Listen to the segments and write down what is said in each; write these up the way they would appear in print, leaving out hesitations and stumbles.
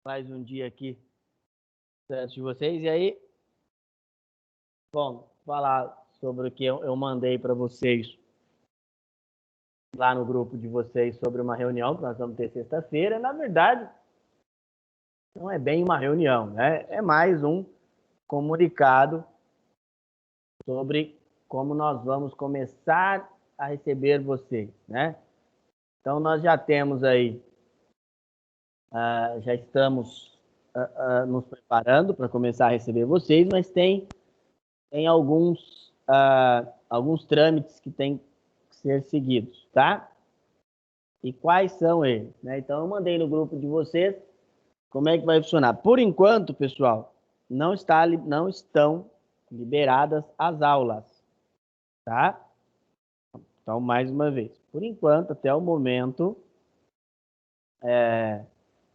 Mais um dia aqui diante de vocês. E aí, bom, falar sobre o que eu mandei para vocês lá no grupo de vocês sobre uma reunião que nós vamos ter sexta-feira. Na verdade, não é bem uma reunião, né? É mais um comunicado sobre como nós vamos começar a receber vocês, né? Então, nós já temos aí, já estamos nos preparando para começar a receber vocês, mas tem alguns trâmites que têm que ser seguidos, tá? E quais são eles, né? Então, eu mandei no grupo de vocês como é que vai funcionar. Por enquanto, pessoal, não estão liberadas as aulas, tá? Então, mais uma vez, por enquanto, até o momento,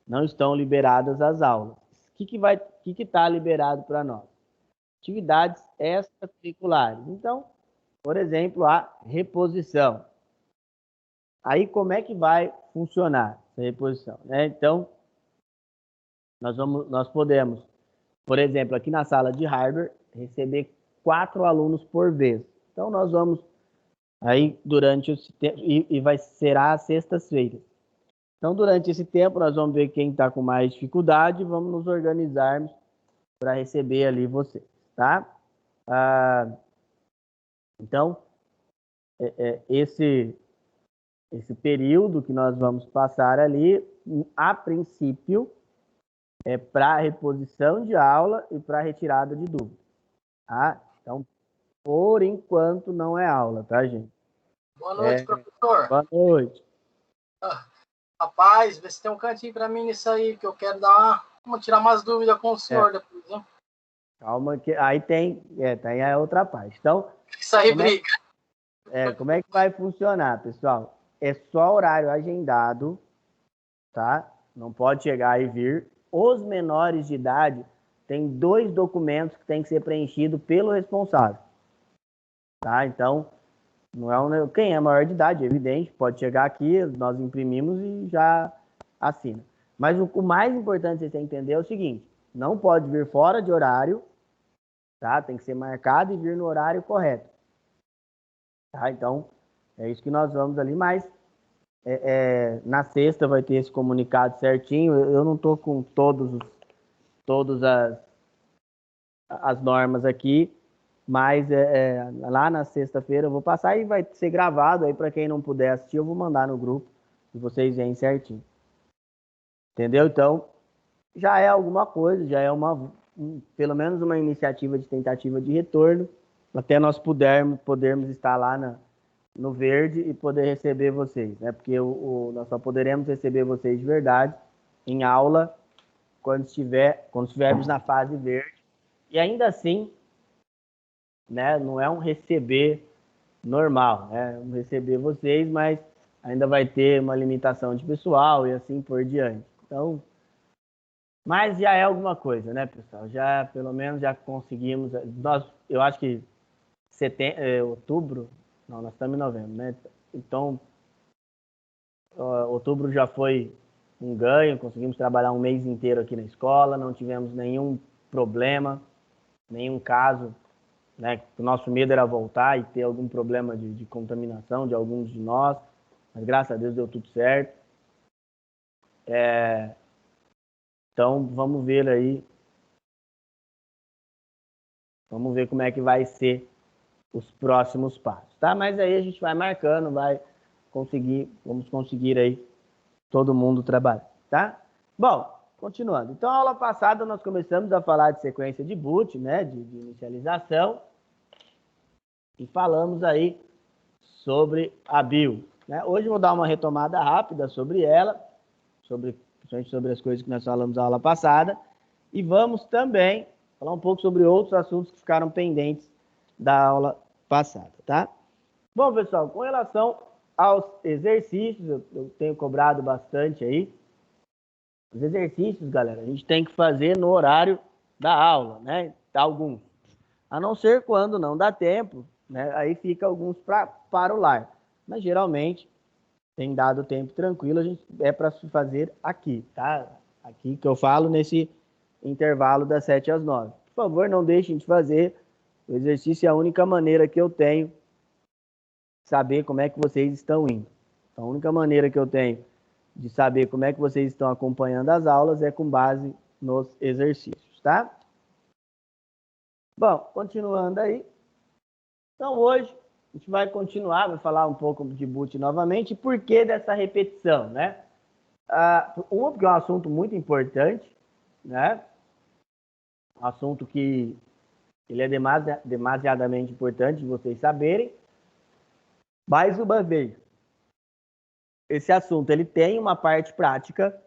não estão liberadas as aulas. O que está liberado para nós? Atividades extracurriculares. Então, por exemplo, a reposição. Aí, como é que vai funcionar essa reposição, né? Então, nós podemos, por exemplo, aqui na sala de hardware, receber 4 alunos por vez. Então, nós vamos aí durante esse tempo, será às sextas-feiras. Então, durante esse tempo, nós vamos ver quem está com mais dificuldade e vamos nos organizarmos para receber ali vocês, tá? Então, esse período que nós vamos passar ali, a princípio, é para reposição de aula e para retirada de dúvidas, tá? Então, por enquanto, não é aula, tá, gente? Boa noite, professor. Boa noite. Rapaz, vê se tem um cantinho para mim nisso aí, que eu quero vamos tirar umas dúvidas com o senhor depois, hein? Calma, que aí tem a outra parte. Então, isso aí briga. Como é que vai funcionar, pessoal? É só horário agendado, tá? Não pode chegar e vir. Os menores de idade têm 2 documentos que têm que ser preenchidos pelo responsável, tá? Então, não é quem é maior de idade, é evidente, pode chegar aqui, nós imprimimos e já assina. Mas o mais importante vocês têm que entender é o seguinte: não pode vir fora de horário, tá? Tem que ser marcado e vir no horário correto, tá? Então, é isso que nós vamos ali, mas na sexta vai ter esse comunicado certinho. Eu não estou com todas as normas aqui, mas lá na sexta-feira eu vou passar e vai ser gravado aí para quem não puder assistir, eu vou mandar no grupo e vocês veem certinho. Entendeu? Então, já é alguma coisa, já é pelo menos uma iniciativa de tentativa de retorno, até nós podermos estar lá no verde e poder receber vocês, né? Porque nós só poderemos receber vocês de verdade em aula quando estivermos na fase verde. E ainda assim, né, não é um receber normal, né? É um receber vocês, mas ainda vai ter uma limitação de pessoal e assim por diante. Então, mas já é alguma coisa, né, pessoal? Já, pelo menos, já conseguimos. Eu acho que outubro, não, nós estamos em novembro, né? Então, outubro já foi um ganho, conseguimos trabalhar um mês inteiro aqui na escola, não tivemos nenhum problema, nenhum caso, né? O nosso medo era voltar e ter algum problema de contaminação de alguns de nós, mas graças a Deus deu tudo certo. Então, vamos ver aí. Vamos ver como é que vai ser os próximos passos, tá? Mas aí a gente vai marcando, vamos conseguir aí todo mundo trabalhar, tá? Bom, continuando. Então, a aula passada nós começamos a falar de sequência de boot, né? De inicialização. E falamos aí sobre a BIOS, né? Hoje eu vou dar uma retomada rápida sobre ela, principalmente sobre as coisas que nós falamos na aula passada. E vamos também falar um pouco sobre outros assuntos que ficaram pendentes da aula passada, tá? Bom, pessoal, com relação aos exercícios, eu tenho cobrado bastante aí. Os exercícios, galera, a gente tem que fazer no horário da aula, né? Alguns. A não ser quando não dá tempo, né? Aí fica alguns para o lar. Mas geralmente tem dado tempo tranquilo, é para se fazer aqui, tá? Aqui que eu falo nesse intervalo das 7 às 9. Por favor, não deixem de fazer. O exercício é a única maneira que eu tenho de saber como é que vocês estão indo. Então, a única maneira que eu tenho de saber como é que vocês estão acompanhando as aulas é com base nos exercícios, tá? Bom, continuando aí. Então, hoje, a gente vai continuar, vai falar um pouco de boot novamente. E por que dessa repetição, né? Porque é um assunto muito importante, né? Um assunto que ele é demasiadamente importante de vocês saberem. Mais uma vez, esse assunto ele tem uma parte prática,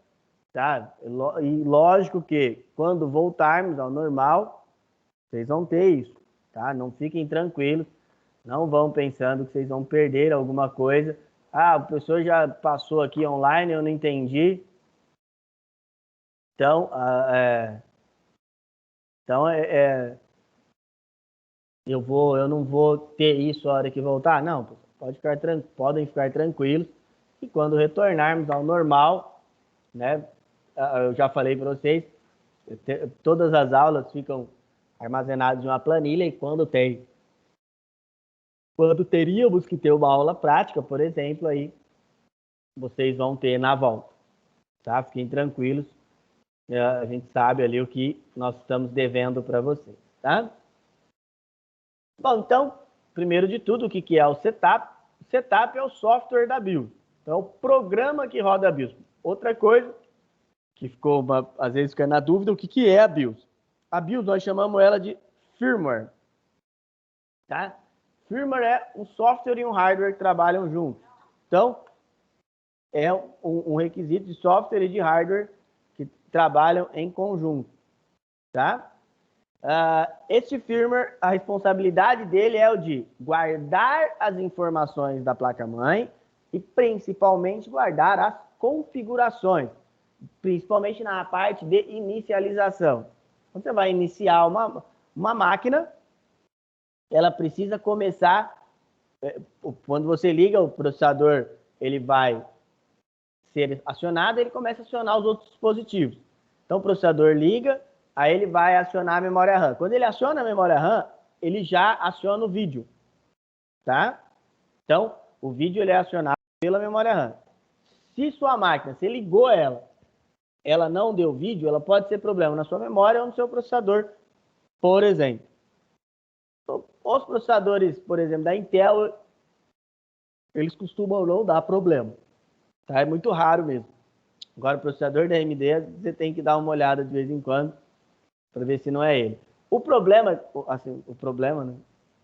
tá? E lógico que quando voltarmos ao normal, vocês vão ter isso, tá? Não fiquem tranquilos, não vão pensando que vocês vão perder alguma coisa. Ah, o professor já passou aqui online, eu não entendi. Então, eu não vou ter isso a hora que voltar? Não, podem ficar tranquilos. E quando retornarmos ao normal, né? Eu já falei para vocês, todas as aulas ficam armazenadas em uma planilha e quando teríamos que ter uma aula prática, por exemplo, aí vocês vão ter na volta, tá? Fiquem tranquilos, a gente sabe ali o que nós estamos devendo para vocês, tá? Bom, então, primeiro de tudo, o que é o setup? O setup é o software da BIOS, então é o programa que roda a BIOS. Outra coisa que às vezes fica na dúvida, o que é a BIOS? A BIOS, nós chamamos ela de firmware, tá? Firmware é um software e um hardware que trabalham juntos. Então, é um requisito de software e de hardware que trabalham em conjunto, tá? Este firmware, a responsabilidade dele é o de guardar as informações da placa-mãe e, principalmente, guardar as configurações, principalmente na parte de inicialização. Quando você vai iniciar uma máquina, ela precisa começar, quando você liga o processador, ele vai ser acionado, ele começa a acionar os outros dispositivos. Então o processador liga, aí ele vai acionar a memória RAM. Quando ele aciona a memória RAM, ele já aciona o vídeo, tá? Então o vídeo ele é acionado pela memória RAM. Se sua máquina, você ligou ela não deu vídeo, ela pode ser problema na sua memória ou no seu processador, por exemplo. Os processadores, por exemplo, da Intel, eles costumam não dar problema, tá? É muito raro mesmo. Agora, o processador da AMD, você tem que dar uma olhada de vez em quando para ver se não é ele. O problema, né?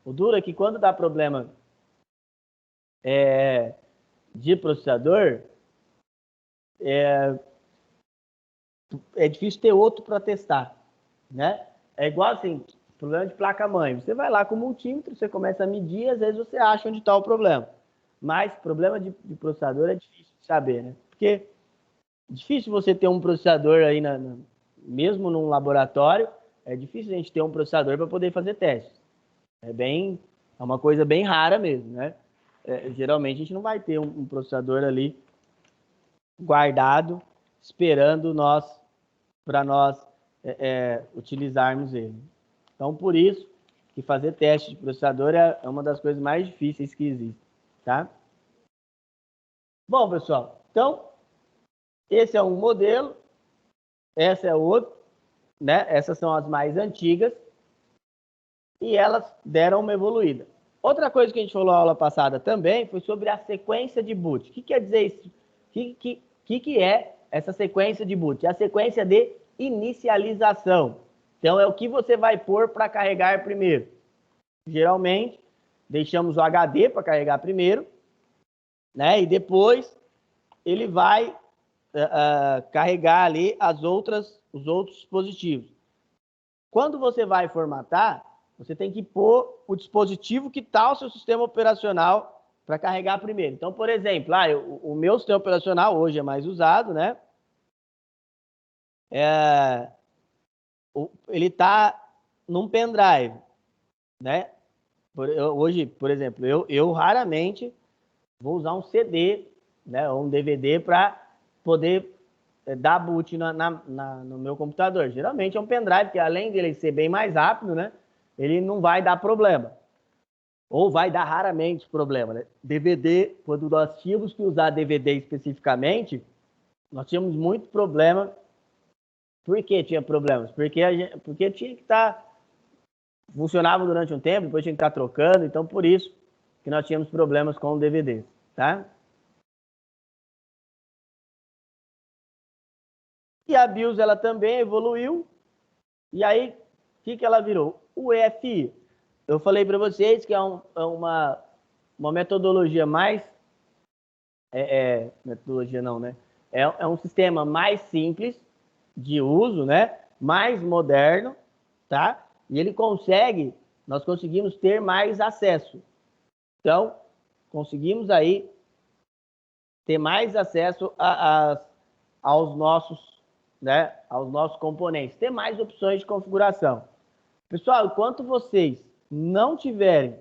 O duro é que quando dá problema de processador, é difícil ter outro para testar, né? É igual assim, problema de placa-mãe. Você vai lá com o multímetro, você começa a medir, e às vezes você acha onde está o problema. Mas problema de processador é difícil de saber, né? Porque é difícil você ter um processador aí, mesmo num laboratório, é difícil a gente ter um processador para poder fazer testes. É uma coisa bem rara mesmo, né? Geralmente a gente não vai ter um processador ali guardado, esperando para nós utilizarmos ele. Então, por isso que fazer teste de processador é uma das coisas mais difíceis que existe, tá? Bom, pessoal, então, esse é um modelo, esse é outro, né? Essas são as mais antigas e elas deram uma evoluída. Outra coisa que a gente falou na aula passada também foi sobre a sequência de boot. O que quer dizer isso? O que é essa sequência de boot? É a sequência de inicialização. Então, é o que você vai pôr para carregar primeiro. Geralmente, deixamos o HD para carregar primeiro, né? E depois ele vai carregar ali os outros dispositivos. Quando você vai formatar, você tem que pôr o dispositivo que está o seu sistema operacional para carregar primeiro. Então, por exemplo, o meu sistema operacional hoje é mais usado, né? Ele está num pendrive, né? Hoje, por exemplo, eu raramente vou usar um CD, né, ou um DVD para poder dar boot no meu computador. Geralmente é um pendrive, que além dele ser bem mais rápido, né, ele não vai dar problema. Ou vai dar raramente problema, né? DVD, quando nós tínhamos que usar DVD especificamente, nós tínhamos muito problema. Por que tinha problemas? Porque tinha que estar... funcionava durante um tempo, depois tinha que estar trocando, então por isso que nós tínhamos problemas com o DVD, tá? E a BIOS, ela também evoluiu, e aí, o que ela virou? O EFI. Eu falei para vocês que é uma metodologia mais... metodologia não, né? É um sistema mais simples de uso, né? Mais moderno, tá? E ele nós conseguimos ter mais acesso. Então, conseguimos aí ter mais acesso aos nossos, né? Aos nossos componentes, ter mais opções de configuração. Pessoal, enquanto vocês não tiverem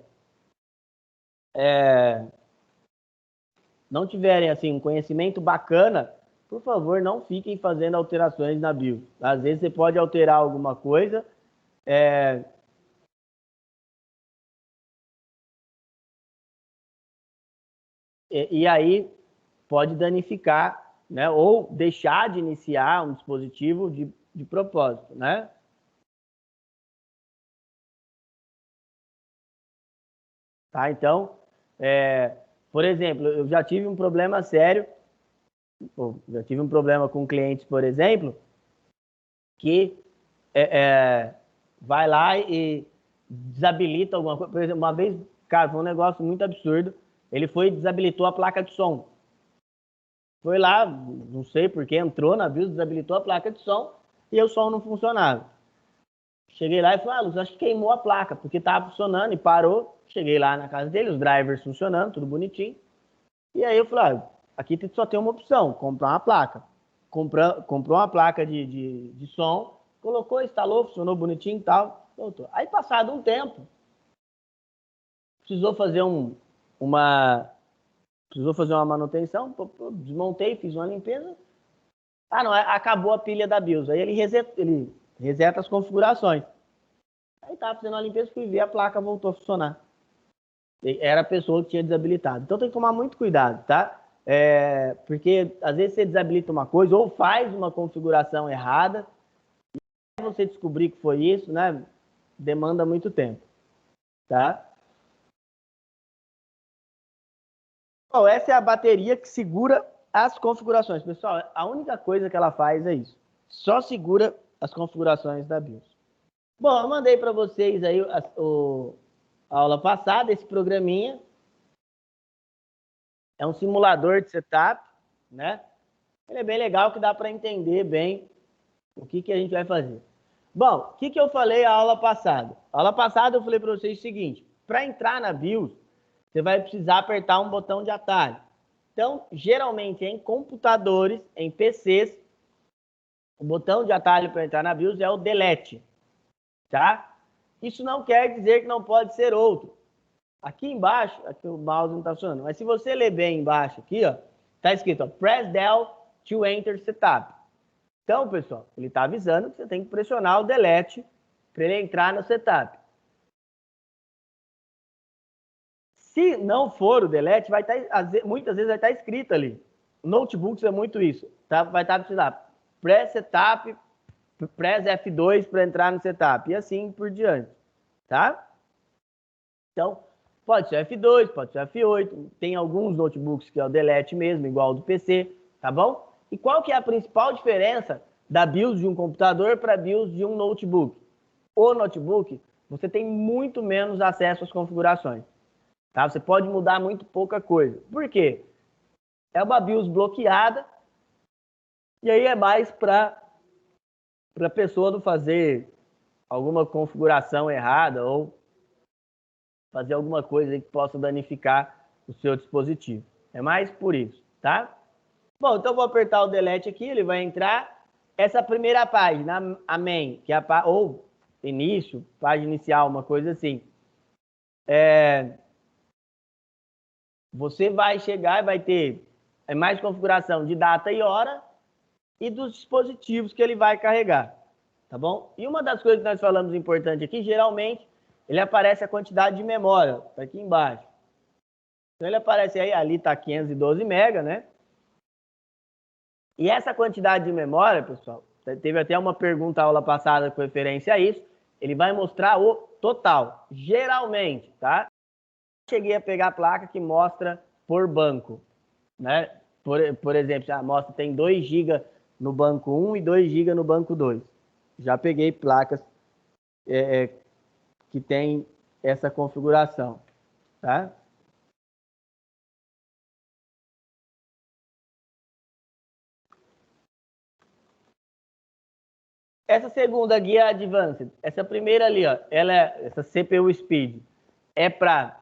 assim um conhecimento bacana, por favor, não fiquem fazendo alterações na BIOS. Às vezes você pode alterar alguma coisa, e aí pode danificar, né? Ou deixar de iniciar um dispositivo de propósito, né? Tá? Então, por exemplo, eu já tive um problema sério, já tive um problema com clientes, por exemplo, que vai lá e desabilita alguma coisa. Por exemplo, uma vez, cara, foi um negócio muito absurdo. Ele foi e desabilitou a placa de som. Foi lá, não sei por que, entrou na BIOS, desabilitou a placa de som e o som não funcionava. Cheguei lá e falei, Lúcio, acho que queimou a placa, porque estava funcionando e parou. Cheguei lá na casa dele, os drivers funcionando, tudo bonitinho. E aí eu falei, aqui só tem uma opção, comprar uma placa. Comprou uma placa de som, colocou, instalou, funcionou bonitinho e tal, voltou. Aí, passado um tempo, precisou fazer uma manutenção, desmontei, fiz uma limpeza. Ah, não, acabou a pilha da BIOS. Aí ele reseta as configurações. Aí estava fazendo uma limpeza, fui ver, a placa voltou a funcionar. Era a pessoa que tinha desabilitado. Então tem que tomar muito cuidado, tá? Porque às vezes você desabilita uma coisa ou faz uma configuração errada, e você descobrir que foi isso, né? Demanda muito tempo, tá? Bom, essa é a bateria que segura as configurações. Pessoal, a única coisa que ela faz é isso. Só segura as configurações da BIOS. Bom, eu mandei para vocês aí a aula passada, esse programinha. É um simulador de setup, né? Ele é bem legal, que dá para entender bem o que a gente vai fazer. Bom, o que eu falei a aula passada? A aula passada eu falei para vocês o seguinte: para entrar na BIOS, você vai precisar apertar um botão de atalho. Então, geralmente em computadores, em PCs, o botão de atalho para entrar na BIOS é o Delete, tá? Isso não quer dizer que não pode ser outro. Aqui embaixo, aqui o mouse não está funcionando, mas se você ler bem embaixo aqui, ó, tá escrito, ó, Press Del to enter setup. Então, pessoal, ele está avisando que você tem que pressionar o Delete para ele entrar no setup. Se não for o Delete, vai muitas vezes vai estar escrito ali. Notebooks é muito isso, tá? Vai estar precisando Press Setup, Press F2 para entrar no setup, e assim por diante, tá? Então, pode ser F2, pode ser F8, tem alguns notebooks que é o Delete mesmo, igual ao do PC, tá bom? E qual que é a principal diferença da BIOS de um computador para a BIOS de um notebook? O notebook, você tem muito menos acesso às configurações, tá? Você pode mudar muito pouca coisa. Por quê? É uma BIOS bloqueada, e aí é mais para a pessoa não fazer alguma configuração errada ou fazer alguma coisa que possa danificar o seu dispositivo. É mais por isso, tá? Bom, então eu vou apertar o Delete aqui, ele vai entrar. Essa primeira página, a main, que é ou início, página inicial, uma coisa assim. Você vai chegar e vai ter mais configuração de data e hora, e dos dispositivos que ele vai carregar, tá bom? E uma das coisas que nós falamos importante aqui, geralmente, ele aparece a quantidade de memória, tá aqui embaixo. Então ele aparece aí, ali tá 512 MB, né? E essa quantidade de memória, pessoal, teve até uma pergunta aula passada com referência a isso, ele vai mostrar o total, geralmente, tá? Cheguei a pegar a placa que mostra por banco, né? Por exemplo, já mostra tem 2 GB no banco 1 e 2 GB no banco 2. Já peguei placas que tem essa configuração, tá? Essa segunda guia Advanced, essa primeira ali, ó, essa CPU Speed, é para,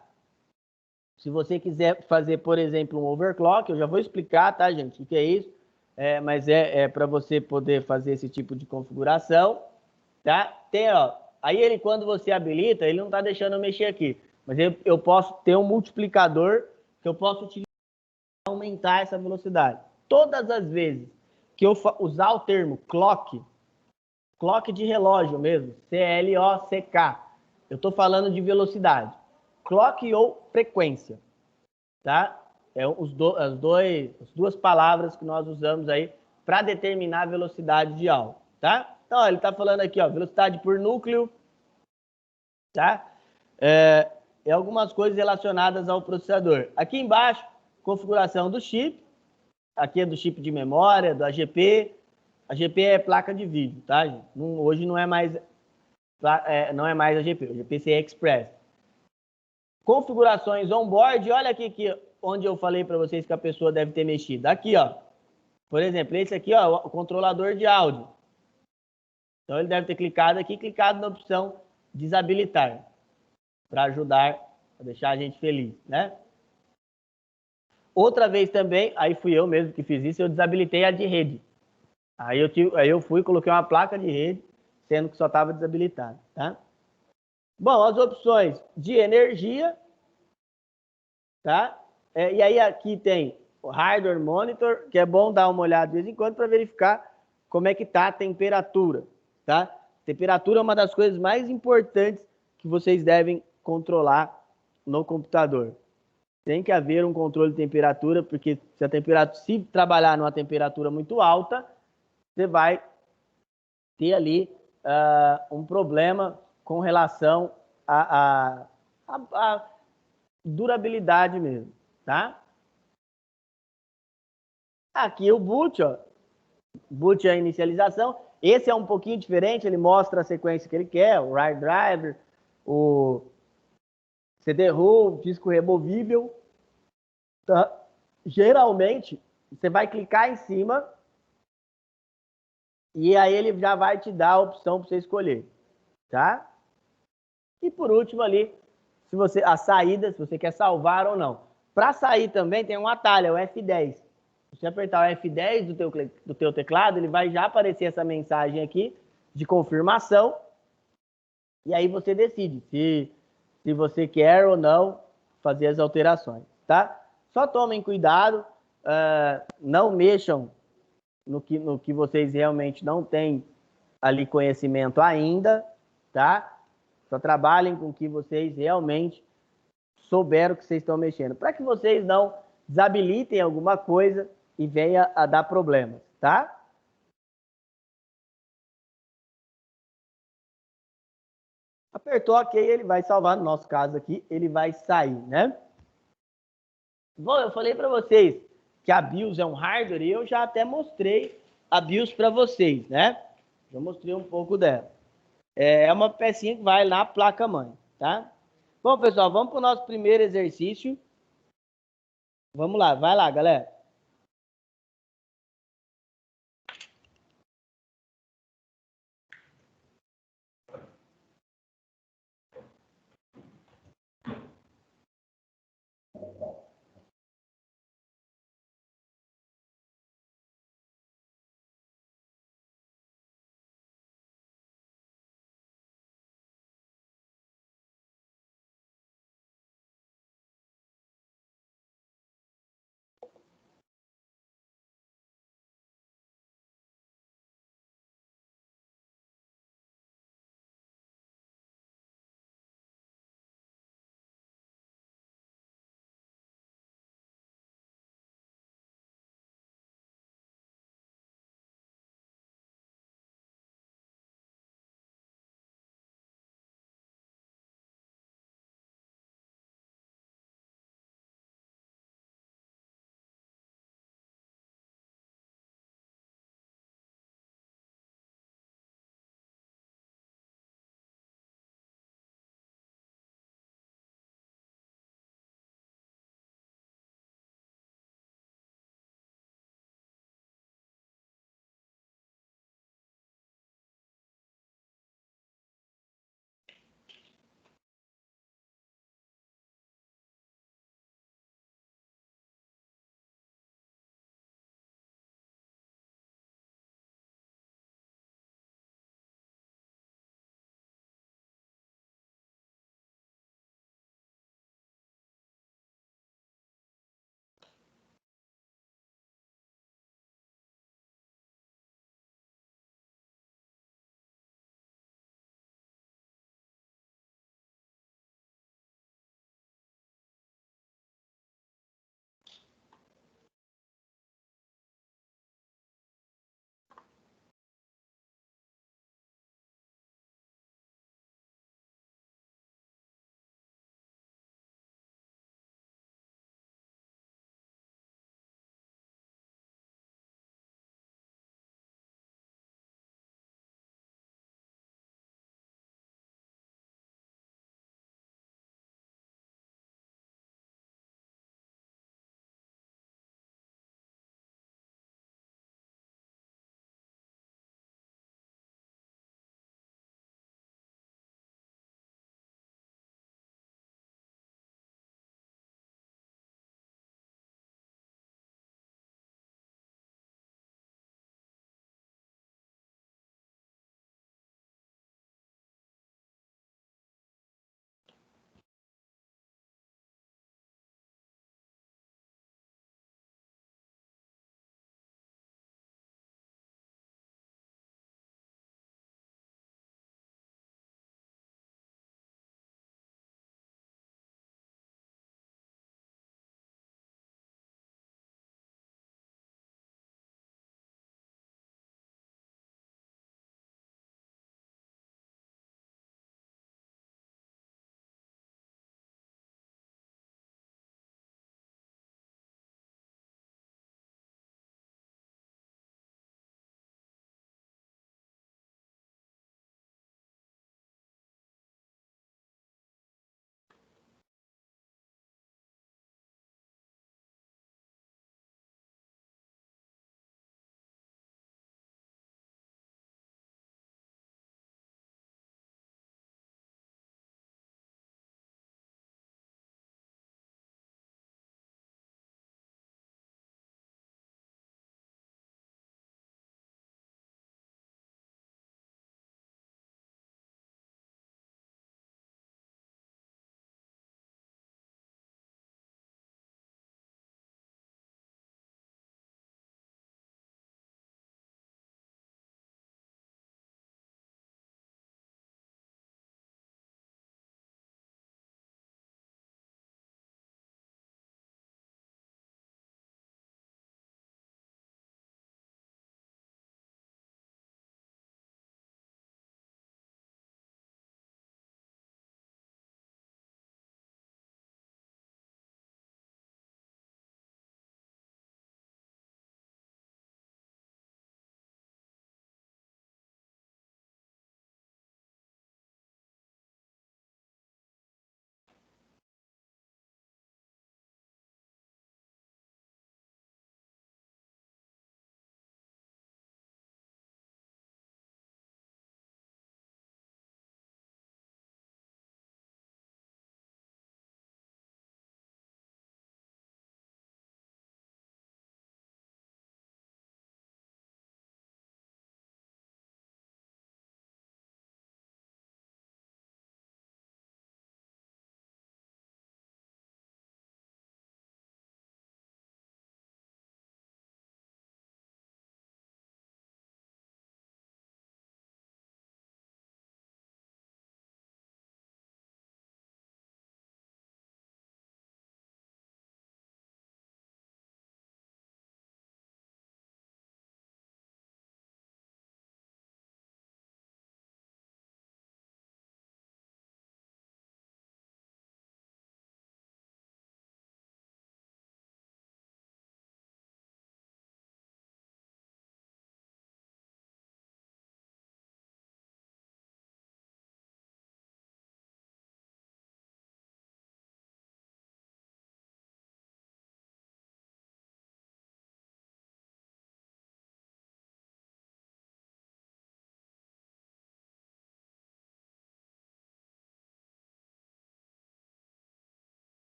se você quiser fazer, por exemplo, um overclock, eu já vou explicar, tá, gente, o que é isso, mas é para você poder fazer esse tipo de configuração, tá? Tem, ó, aí ele, quando você habilita, ele não está deixando eu mexer aqui, mas eu posso ter um multiplicador que eu posso utilizar para aumentar essa velocidade. Todas as vezes que eu usar o termo clock de relógio mesmo, C-L-O-C-K, eu estou falando de velocidade. Clock ou frequência, tá? As duas palavras que nós usamos aí para determinar a velocidade de algo, tá? Então, ó, ele está falando aqui, ó, velocidade por núcleo, tá? Algumas coisas relacionadas ao processador. Aqui embaixo, configuração do chip. Aqui é do chip de memória, do AGP. AGP é placa de vídeo, tá, gente? Hoje não é mais AGP, o GPC Express. Configurações on-board, olha aqui onde eu falei para vocês que a pessoa deve ter mexido. Aqui, ó. Por exemplo, esse aqui, ó, o controlador de áudio. Então ele deve ter clicado aqui, clicado na opção desabilitar, para ajudar a deixar a gente feliz, né? Outra vez também, aí fui eu mesmo que fiz isso, eu desabilitei a de rede. Aí eu fui e coloquei uma placa de rede, sendo que só estava desabilitado, tá? Bom, as opções de energia, tá? E aí aqui tem o hardware monitor, que é bom dar uma olhada de vez em quando para verificar como é que tá a temperatura, tá? Temperatura é uma das coisas mais importantes que vocês devem controlar no computador. Tem que haver um controle de temperatura, porque se trabalhar numa temperatura muito alta, você vai ter ali um problema com relação à durabilidade mesmo, tá? Aqui o boot, ó. Boot é a inicialização. Esse é um pouquinho diferente, ele mostra a sequência que ele quer, o write driver, o CD-ROM, disco removível. Tá? Geralmente, você vai clicar em cima e aí ele já vai te dar a opção para você escolher, tá? E por último ali, a saída, se você quer salvar ou não. Para sair também tem um atalho, é o F10. Se você apertar o F10 do teu teclado, ele vai já aparecer essa mensagem aqui de confirmação. E aí você decide se você quer ou não fazer as alterações, tá? Só tomem cuidado, não mexam no que vocês realmente não têm ali conhecimento ainda, tá? Só trabalhem com o que vocês realmente souberam que vocês estão mexendo, para que vocês não desabilitem alguma coisa e venha a dar problemas, tá? Apertou OK, ele vai salvar, no nosso caso aqui, ele vai sair, né? Bom, eu falei para vocês que a BIOS é um hardware e eu já até mostrei a BIOS para vocês, né? Já mostrei um pouco dela. É uma pecinha que vai na placa-mãe, tá? Bom, pessoal, vamos para o nosso primeiro exercício. Vamos lá, vai lá, galera.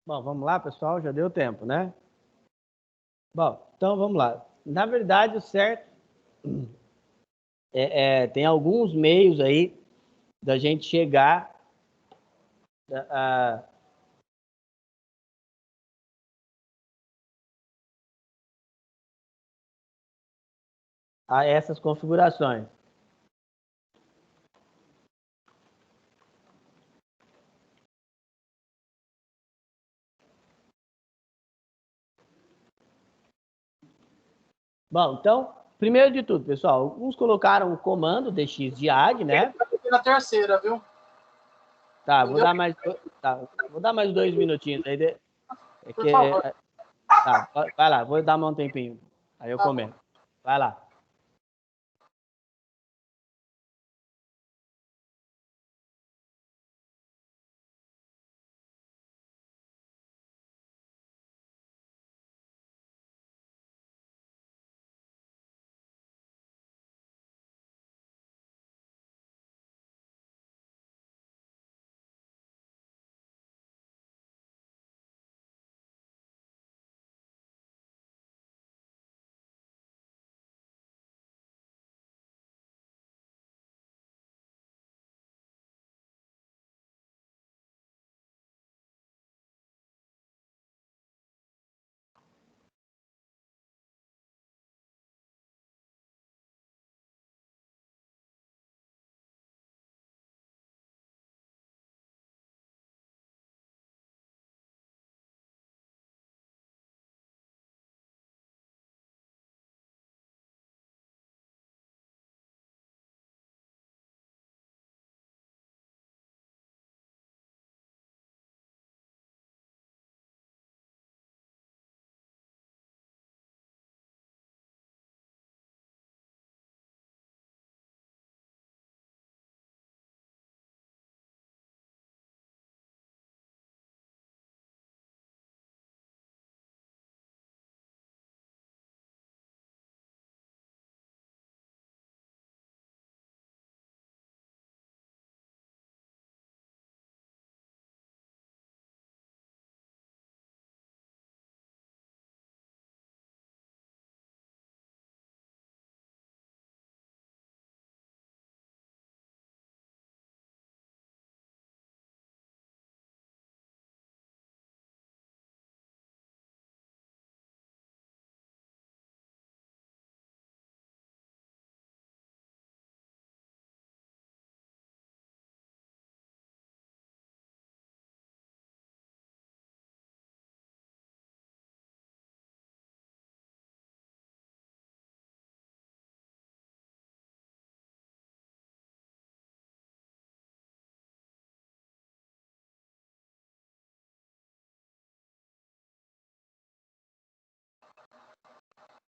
Bom, vamos lá, pessoal, já deu tempo, né? Bom, então vamos lá. Na verdade, o certo tem alguns meios aí da gente chegar a, a essas configurações. Bom, então, primeiro de tudo, pessoal, alguns colocaram o comando dx de add, né? Na terceira, viu? Tá, vou dar mais 2 minutinhos aí. É Por que, favor. tá, vai lá, vou dar mais um tempinho. Aí eu Tá bom. comento. Vai lá.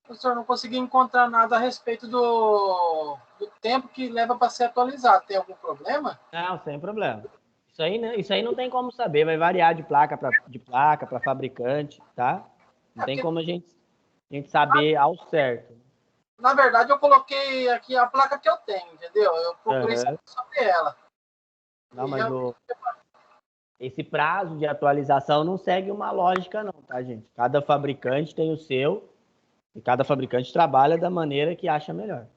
Professor, não consegui encontrar nada a respeito do tempo que leva para ser atualizado. Tem algum problema? Não, sem problema. Isso aí não tem como saber, vai variar de placa para fabricante, tá? Não É tem porque, como a gente saber ao certo. na verdade, eu coloquei aqui a placa que eu tenho, entendeu? Eu procurei Aham. saber sobre ela. Não, E mas realmente, esse prazo de atualização não segue uma lógica, não, tá, gente? Cada fabricante tem o seu e cada fabricante trabalha da maneira que acha melhor.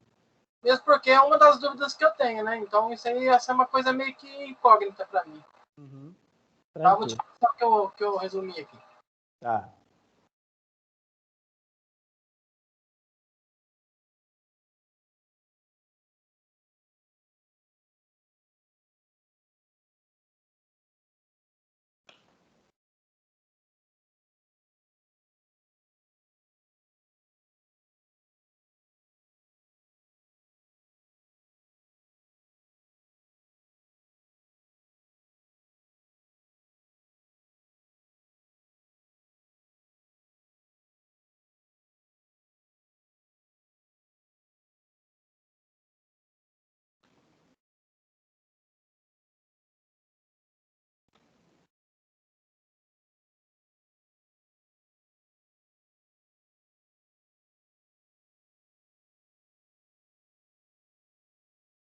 mesmo porque é uma das dúvidas que eu tenho, né? Então, isso aí ia ser uma coisa meio que incógnita para mim. Uhum. Tá? Vou te Tranquilo. passar o que eu resumi aqui. Tá.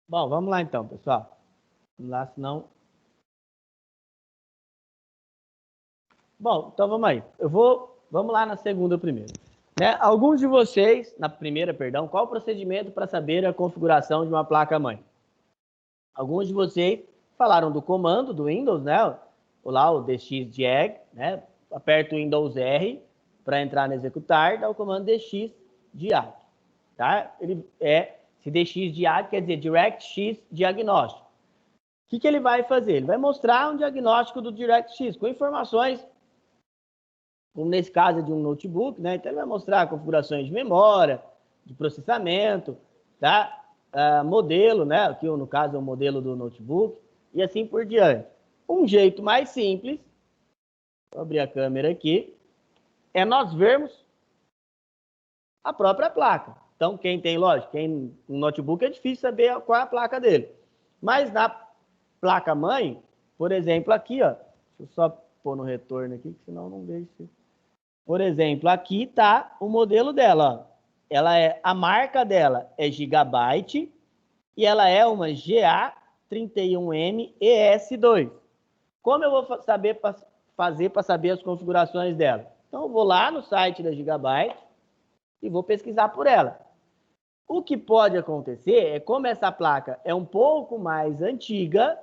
Bom, vamos lá então, pessoal. Vamos lá, senão. Bom, então vamos aí. Vamos lá na segunda primeiro. Né? Alguns de vocês, na primeira, perdão, qual o procedimento para saber a configuração de uma placa-mãe? Alguns de vocês falaram do comando do Windows, né? Lá o dxdiag, né? Aperta o Windows R para entrar no executar, dá o comando dxdiag, tá? Esse dxdiag quer dizer DirectX Diagnóstico. O que ele vai fazer? Ele vai mostrar um diagnóstico do DirectX com informações, como nesse caso é de um notebook, né? Então ele vai mostrar configurações de memória, de processamento, tá? Modelo, né? Aqui no caso é o modelo do notebook, e assim por diante. Um jeito mais simples, vou abrir a câmera aqui, é nós vermos a própria placa. Então, quem tem, lógico, quem um notebook é difícil saber qual é a placa dele. Mas na placa-mãe, por exemplo, aqui, ó, deixa eu só pôr no retorno aqui, que senão não vejo. Por exemplo, aqui está o modelo dela, ó. A marca dela é Gigabyte e ela é uma GA31M ES2. Como eu vou fazer para saber as configurações dela? Então, eu vou lá no site da Gigabyte e vou pesquisar por ela. O que pode acontecer é, como essa placa é um pouco mais antiga,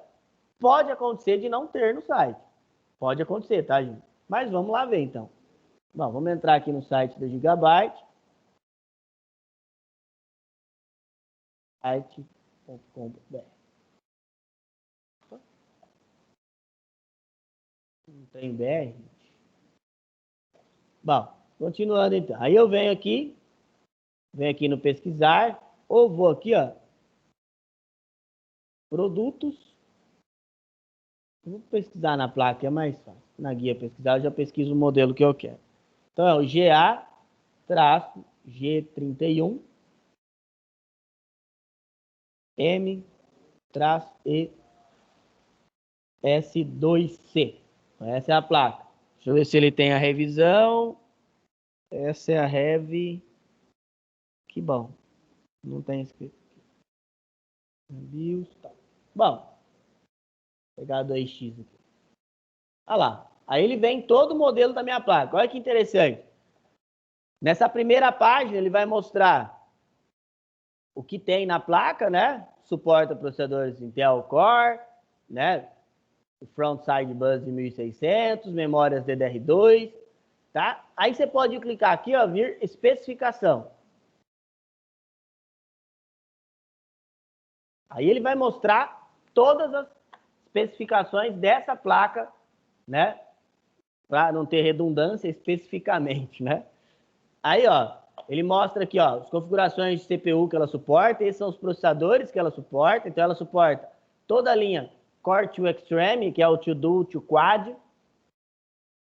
pode acontecer de não ter no site. Pode acontecer, tá, gente? Mas vamos lá ver, então. Bom, vamos entrar aqui no site da Gigabyte. site.com.br. Não tem BR? Bom, continuando então. Aí eu venho aqui no pesquisar, ou vou aqui, ó, produtos. Vou pesquisar na placa, é mais fácil. Na guia pesquisar, eu já pesquiso o modelo que eu quero. Então é o GA-G31 M-ES2C. Essa é a placa. Deixa eu ver se ele tem a revisão. Essa é a Rev. Que bom. Não tem escrito aqui. Tá. Bom. Vou pegar 2x aqui. Olha lá. Aí ele vem todo o modelo da minha placa. Olha que interessante. Nessa primeira página ele vai mostrar o que tem na placa, né? Suporta processadores Intel Core, né? O Frontside Bus de 1600, memórias DDR2, tá? Aí você pode clicar aqui, ó, vir especificação. Aí ele vai mostrar todas as especificações dessa placa, né? Para não ter redundância especificamente, né? Aí, ó, ele mostra aqui, ó, as configurações de CPU que ela suporta, esses são os processadores que ela suporta, então ela suporta toda a linha Core 2 Extreme, que é o 2 Dual, 2 Quad,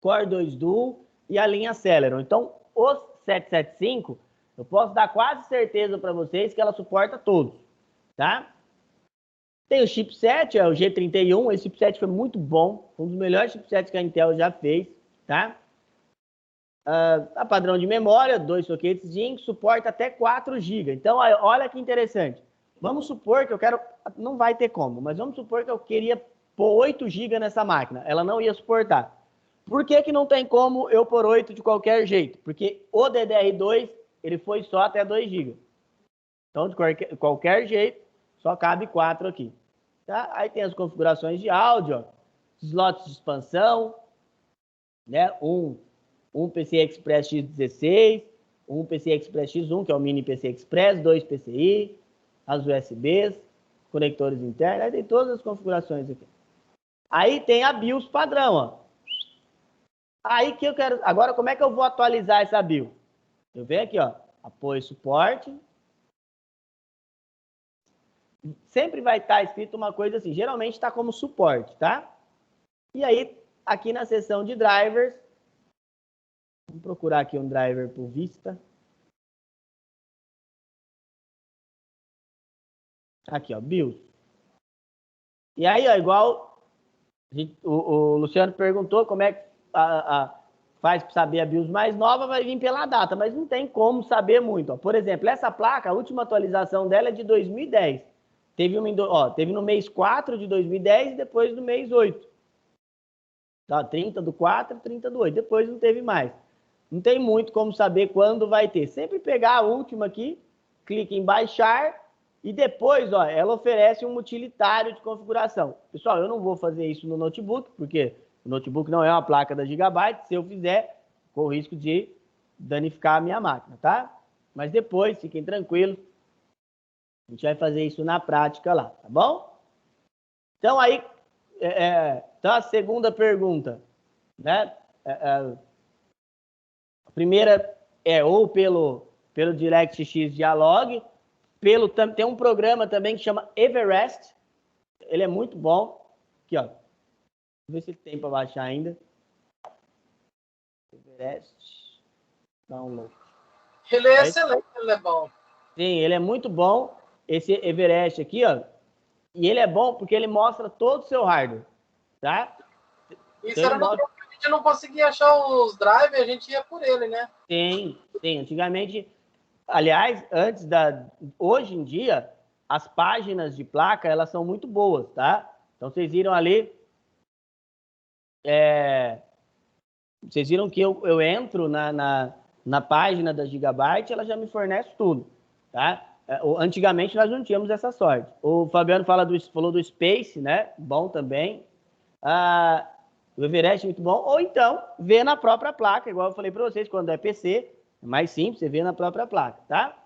Core 2 Dual e a linha Celeron. Então, os 775, eu posso dar quase certeza para vocês que ela suporta todos, tá? Tem o chipset, é o G31, esse chipset foi muito bom, um dos melhores chipsets que a Intel já fez, tá? A padrão de memória, 2 sockets Zynq, suporta até 4 GB. Então, olha que interessante. Vamos supor que eu quero... Não vai ter como, mas vamos supor que eu queria pôr 8 GB nessa máquina. Ela não ia suportar. Por que não tem como eu pôr 8 de qualquer jeito? Porque o DDR2, ele foi só até 2 GB. Então, de qualquer jeito, só cabe 4 aqui. Tá? Aí tem as configurações de áudio, ó, slots de expansão, né? Um PCI Express X16, um PCI Express X1, que é o mini PCI Express, 2 PCI, as USBs, conectores internos, aí tem todas as configurações aqui. Aí tem a BIOS padrão, ó. Aí que eu quero... Agora, como é que eu vou atualizar essa BIOS? Eu venho aqui, ó, apoio suporte. Sempre vai estar escrito uma coisa assim, geralmente está como suporte, tá? E aí, aqui na seção de drivers, vamos procurar aqui um driver por Vista. Aqui, ó, BIOS. E aí, ó, igual o Luciano perguntou como é que faz para saber a BIOS mais nova, vai vir pela data, mas não tem como saber muito. Ó. Por exemplo, essa placa, a última atualização dela é de 2010. Teve no mês 4 de 2010 e depois no mês 8. Tá? 30 do 4, 30 do 8. Depois não teve mais. Não tem muito como saber quando vai ter. Sempre pegar a última aqui, clica em baixar e depois, ó, ela oferece um utilitário de configuração. Pessoal, eu não vou fazer isso no notebook, porque o notebook não é uma placa da Gigabyte. Se eu fizer, corro o risco de danificar a minha máquina, tá? Mas depois, fiquem tranquilos, a gente vai fazer isso na prática lá, tá bom? Então aí, então a segunda pergunta, né? A primeira é ou pelo DirectX Dialog, tem um programa também que chama Everest, ele é muito bom. Aqui, ó, vou ver se ele tem para baixar ainda. Everest Download. Ele é excelente, ele é bom. Sim, ele é muito bom, esse Everest aqui, ó. E ele é bom porque ele mostra todo o seu hardware, tá? Isso então, era no tempo que a gente não conseguia achar os drivers, a gente ia por ele, né? Sim. Antigamente, aliás, hoje em dia, as páginas de placa, elas são muito boas, tá? Então, vocês viram ali, vocês viram que eu entro na página da Gigabyte, ela já me fornece tudo, tá? Antigamente nós não tínhamos essa sorte. O Fabiano falou do Space, né? Bom também. O Everest é muito bom. Ou então, vê na própria placa, igual eu falei para vocês, quando é PC, é mais simples, você vê na própria placa, tá?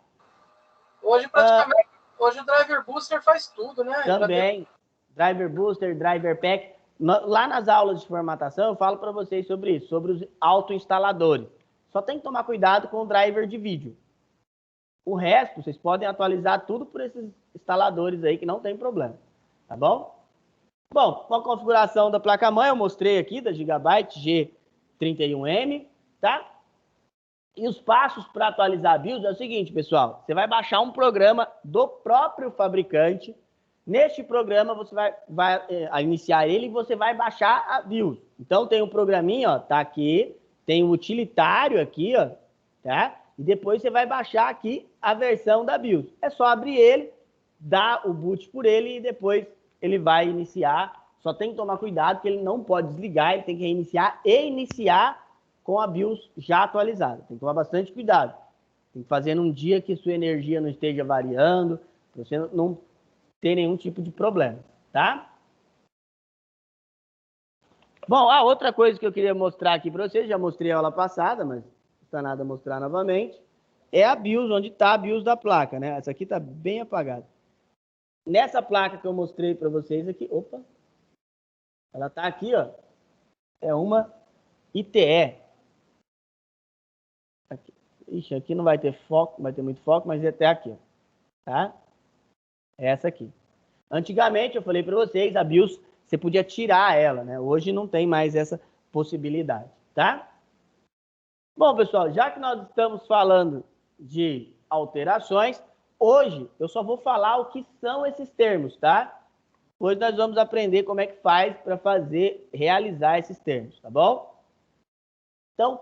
Hoje, praticamente, hoje o Driver Booster faz tudo, né? Também. Driver Booster, Driver Pack. Lá nas aulas de formatação, eu falo para vocês sobre isso, sobre os autoinstaladores. Só tem que tomar cuidado com o driver de vídeo. O resto, vocês podem atualizar tudo por esses instaladores aí, que não tem problema. Tá bom? Bom, com a configuração da placa-mãe, eu mostrei aqui, da Gigabyte G31M, tá? E os passos para atualizar a BIOS é o seguinte, pessoal. Você vai baixar um programa do próprio fabricante. Neste programa, você vai iniciar ele e você vai baixar a BIOS. Então, tem um programinha, ó, tá aqui. Tem um utilitário aqui, ó, tá? E depois você vai baixar aqui a versão da BIOS. É só abrir ele, dar o boot por ele e depois ele vai iniciar. Só tem que tomar cuidado que ele não pode desligar, ele tem que reiniciar e iniciar com a BIOS já atualizada. Tem que tomar bastante cuidado. Tem que fazer num dia que sua energia não esteja variando, para você não ter nenhum tipo de problema, tá? Bom, a outra coisa que eu queria mostrar aqui para vocês, já mostrei a aula passada, mas não está nada a mostrar novamente, é a BIOS, onde está a BIOS da placa, né? Essa aqui está bem apagada. Nessa placa que eu mostrei para vocês aqui, opa, ela está aqui, ó, é uma ITE. Aqui. Ixi, aqui não vai ter foco, não vai ter muito foco, mas é até aqui, ó, tá? É essa aqui. Antigamente, eu falei para vocês, a BIOS, você podia tirar ela, né? Hoje não tem mais essa possibilidade, tá? Bom, pessoal, já que nós estamos falando de alterações, hoje eu só vou falar o que são esses termos, tá? Hoje nós vamos aprender como é que faz para realizar esses termos, tá bom? Então, o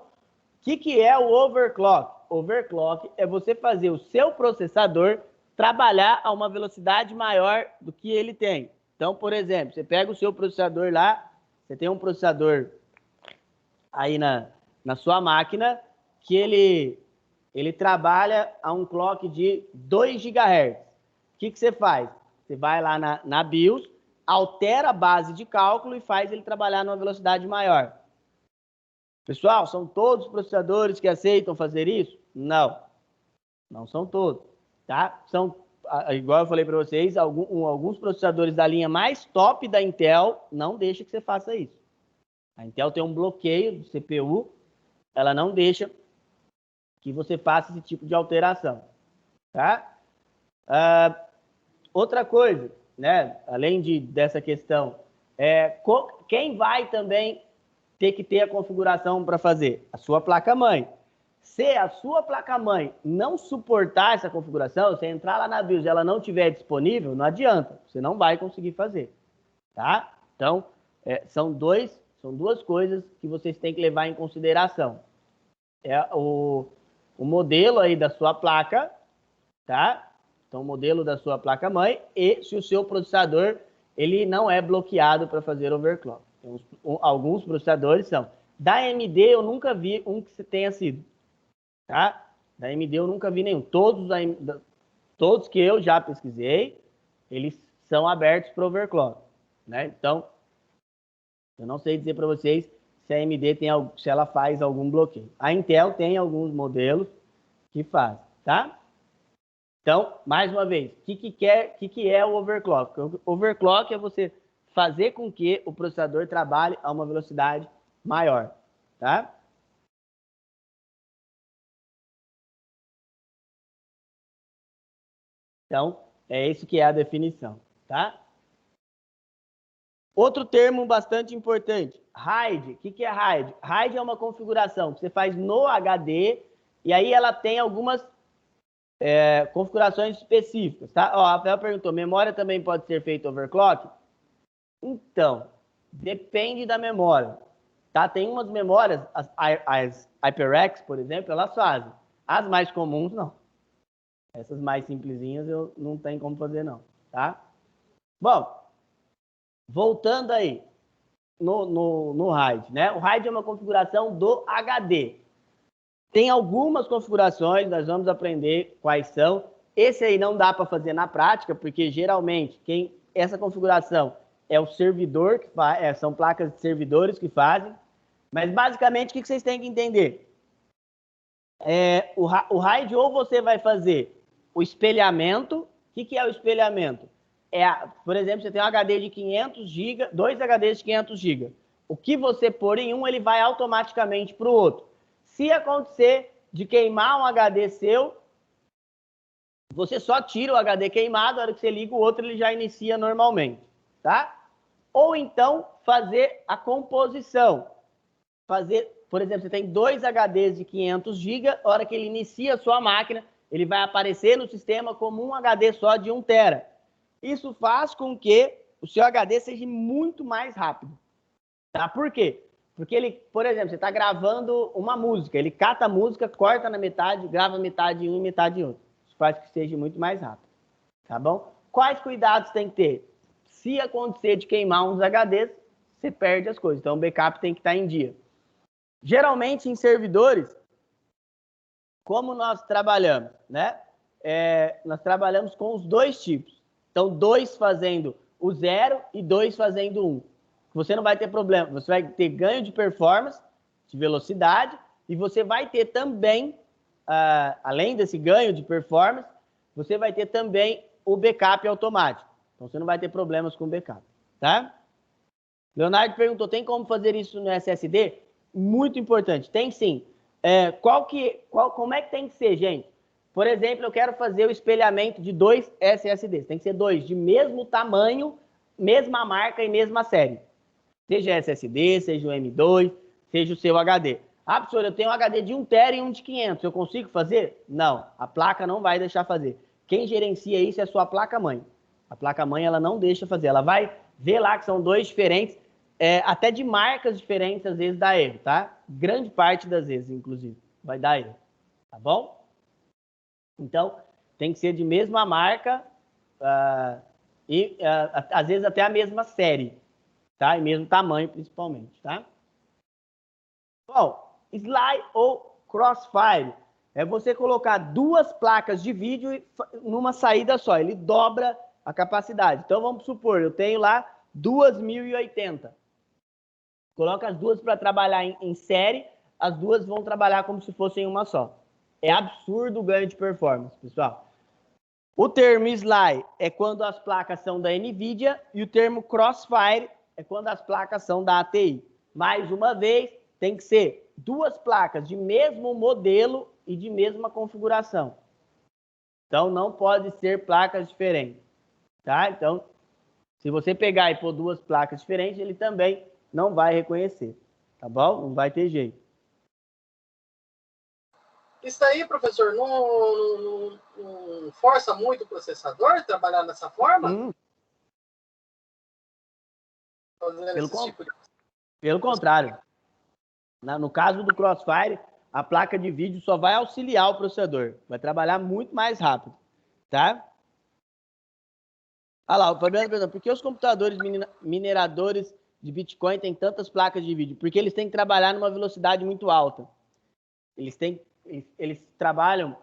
que é o overclock? Overclock é você fazer o seu processador trabalhar a uma velocidade maior do que ele tem. Então, por exemplo, você pega o seu processador lá, você tem um processador aí na sua máquina que ele trabalha a um clock de 2 GHz. O que você faz? Você vai lá na BIOS, altera a base de cálculo e faz ele trabalhar numa velocidade maior. Pessoal, são todos os processadores que aceitam fazer isso? Não, não são todos, tá? São, igual eu falei para vocês, alguns processadores da linha mais top da Intel não deixam que você faça isso. A Intel tem um bloqueio do CPU, ela não deixa que você faça esse tipo de alteração, tá? Outra coisa, né? Além dessa questão, quem vai também ter que ter a configuração para fazer? A sua placa-mãe. Se a sua placa-mãe não suportar essa configuração, você entrar lá na BIOS e ela não estiver disponível, não adianta, você não vai conseguir fazer, tá? Então, são duas coisas que vocês têm que levar em consideração. O modelo aí da sua placa, tá? Então, o modelo da sua placa-mãe e se o seu processador ele não é bloqueado para fazer overclock. Alguns processadores são. Da AMD eu nunca vi um que tenha sido. Tá? Da AMD eu nunca vi nenhum. Todos que eu já pesquisei, eles são abertos para overclock. Né? Então, eu não sei dizer para vocês se a AMD se ela faz algum bloqueio. A Intel tem alguns modelos que faz, tá? Então, mais uma vez, o que é o overclock? O overclock é você fazer com que o processador trabalhe a uma velocidade maior, tá? Então, é isso que é a definição, tá? Outro termo bastante importante, RAID. O que é RAID? RAID é uma configuração que você faz no HD e aí ela tem algumas configurações específicas, tá? Ó, a Rafael perguntou, memória também pode ser feito overclock? Então, depende da memória, tá? Tem umas memórias, as HyperX, por exemplo, elas fazem. As mais comuns, não. Essas mais simplesinhas eu não tenho como fazer, não, tá? Bom, voltando aí no RAID, né? O RAID é uma configuração do HD. Tem algumas configurações, nós vamos aprender quais são. Esse aí não dá para fazer na prática, porque geralmente essa configuração é o servidor que faz, são placas de servidores que fazem. Mas basicamente o que vocês têm que entender? O RAID ou você vai fazer o espelhamento. O que é o espelhamento? Por exemplo, você tem um HD de 500 GB, dois HDs de 500 GB. O que você pôr em um, ele vai automaticamente para o outro. Se acontecer de queimar um HD seu, você só tira o HD queimado, na hora que você liga o outro, ele já inicia normalmente, tá? Ou então, fazer a composição. Por exemplo, você tem dois HDs de 500 GB, na hora que ele inicia a sua máquina, ele vai aparecer no sistema como um HD só de 1 TB. Isso faz com que o seu HD seja muito mais rápido. Tá? Por quê? Porque ele, por exemplo, você está gravando uma música, ele cata a música, corta na metade, grava metade em um e metade em outro. Isso faz que seja muito mais rápido. Tá bom? Quais cuidados tem que ter? Se acontecer de queimar uns HDs, você perde as coisas. Então o backup tem que estar em dia. Geralmente em servidores, como nós trabalhamos, né? Nós trabalhamos com os dois tipos. Então, 2 fazendo o 0 e 2 fazendo 1. Você não vai ter problema. Você vai ter ganho de performance, de velocidade, e você vai ter também, além desse ganho de performance, você vai ter também o backup automático. Então, você não vai ter problemas com o backup, tá? Leonardo perguntou, tem como fazer isso no SSD? Muito importante. Tem sim. Como é que tem que ser, gente? Por exemplo, eu quero fazer o espelhamento de 2 SSDs. Tem que ser 2 de mesmo tamanho, mesma marca e mesma série. Seja SSD, seja o M2, seja o seu HD. Ah, professor, eu tenho um HD de 1 TB e um de 500. Eu consigo fazer? Não. A placa não vai deixar fazer. Quem gerencia isso é a sua placa-mãe. A placa-mãe, ela não deixa fazer. Ela vai ver lá que são 2 diferentes, até de marcas diferentes, às vezes dá erro, tá? Grande parte das vezes, inclusive, vai dar erro. Tá bom? Então, tem que ser de mesma marca e, às vezes, até a mesma série, tá? E mesmo tamanho, principalmente, tá? Bom, slide ou crossfire é você colocar 2 placas de vídeo numa saída só. Ele dobra a capacidade. Então, vamos supor, eu tenho lá 2080. Coloca as duas para trabalhar em série, as duas vão trabalhar como se fossem uma só. É absurdo o ganho de performance, pessoal. O termo slide é quando as placas são da NVIDIA e o termo crossfire é quando as placas são da ATI. Mais uma vez, tem que ser 2 placas de mesmo modelo e de mesma configuração. Então, não pode ser placas diferentes, tá? Então, se você pegar e pôr 2 placas diferentes, ele também não vai reconhecer, tá bom? Não vai ter jeito. Isso aí, professor, não força muito o processador trabalhar dessa forma? Pelo contrário. No caso do Crossfire, a placa de vídeo só vai auxiliar o processador. Vai trabalhar muito mais rápido, tá? Olha lá, o Fabiano perguntou, por que os computadores mineradores de Bitcoin tem tantas placas de vídeo? Porque eles têm que trabalhar numa velocidade muito alta. Eles trabalham,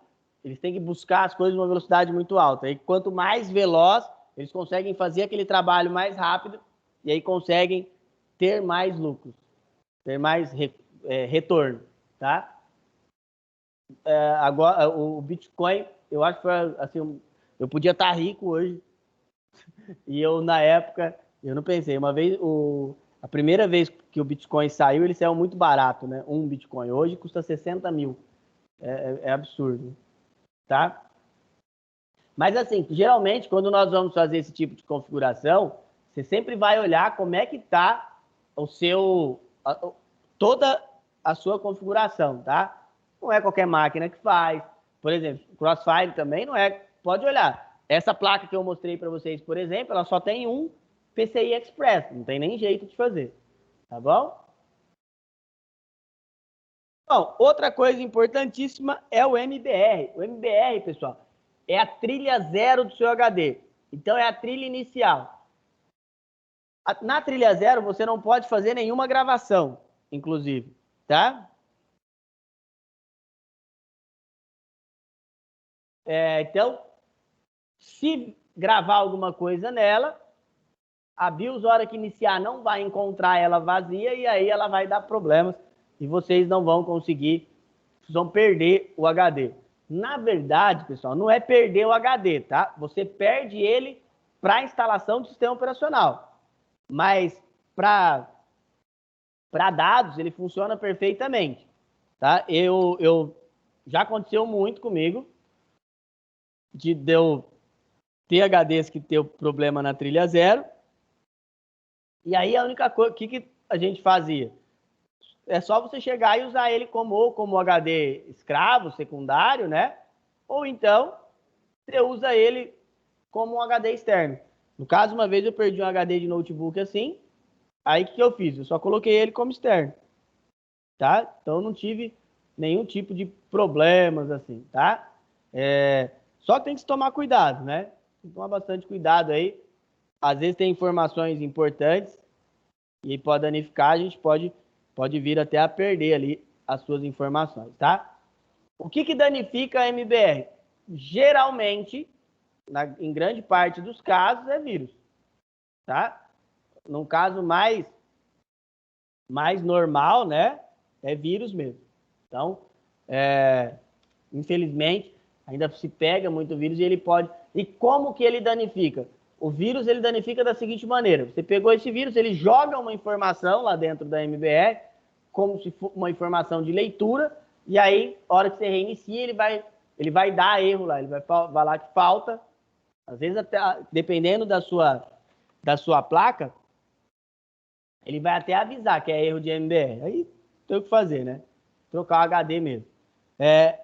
eles têm que buscar as coisas numa velocidade muito alta. E quanto mais veloz, eles conseguem fazer aquele trabalho mais rápido e aí conseguem ter mais lucros, ter mais retorno, tá? Agora, o Bitcoin, eu acho que foi assim, eu podia estar rico hoje e eu, na época, eu não pensei. Uma vez, a primeira vez que o Bitcoin saiu, ele saiu muito barato, né? Um Bitcoin. Hoje custa 60 mil. É absurdo, tá? Mas assim, geralmente, quando nós vamos fazer esse tipo de configuração, você sempre vai olhar como é que está o seu, toda a sua configuração, tá? Não é qualquer máquina que faz. Por exemplo, Crossfire também não é. Pode olhar. Essa placa que eu mostrei para vocês, por exemplo, ela só tem um PCI Express. Não tem nem jeito de fazer. Tá bom? Bom, outra coisa importantíssima é o MBR. O MBR, pessoal, é a trilha zero do seu HD. Então, é a trilha inicial. Na trilha zero, você não pode fazer nenhuma gravação, inclusive, tá? Então, se gravar alguma coisa nela, a BIOS, na hora que iniciar, não vai encontrar ela vazia e aí ela vai dar problemas e vocês não vão conseguir, vocês vão perder o HD. Na verdade, pessoal, não é perder o HD, tá? Você perde ele para instalação do sistema operacional. Mas para dados, ele funciona perfeitamente, tá? Já aconteceu muito comigo de eu ter HDs que tem problema na trilha zero. E aí a única coisa, o que a gente fazia? É só você chegar e usar ele como HD escravo, secundário, né? Ou então, você usa ele como um HD externo. No caso, uma vez eu perdi um HD de notebook assim, aí o que eu fiz? Eu só coloquei ele como externo, tá? Então, não tive nenhum tipo de problemas assim, tá? Só que tem que tomar cuidado, né? Tem que tomar bastante cuidado aí. Às vezes tem informações importantes e pode danificar, a gente pode vir até a perder ali as suas informações, tá? O que danifica a MBR? Geralmente, em grande parte dos casos, é vírus, tá? Num caso mais normal, né? É vírus mesmo. Então, infelizmente, ainda se pega muito vírus e ele pode... E como que ele danifica? O vírus, ele danifica da seguinte maneira. Você pegou esse vírus, ele joga uma informação lá dentro da MBR, como se fosse uma informação de leitura, e aí, na hora que você reinicia, ele vai dar erro lá, ele vai falar que falta, às vezes até, dependendo da sua placa, ele vai até avisar que é erro de MBR. Aí tem o que fazer, né? Trocar o HD mesmo.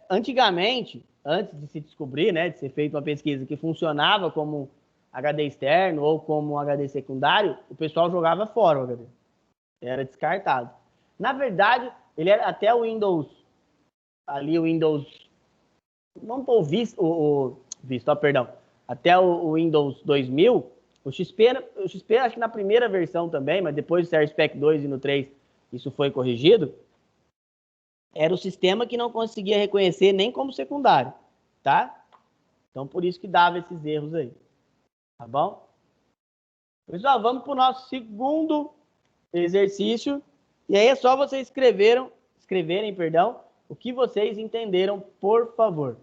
Antigamente, antes de se descobrir, né, de ser feita uma pesquisa que funcionava como HD externo ou como HD secundário, o pessoal jogava fora o HD. Era descartado. Na verdade, ele era até o Windows, ali o Windows, vamos pôr o perdão, até o Windows 2000, o XP acho que na primeira versão também, mas depois do SerSpec 2 e no 3 isso foi corrigido, era o sistema que não conseguia reconhecer nem como secundário, tá? Então, por isso que dava esses erros aí, tá bom? Pessoal, vamos para o nosso segundo exercício. E aí é só vocês escreverem, o que vocês entenderam, por favor.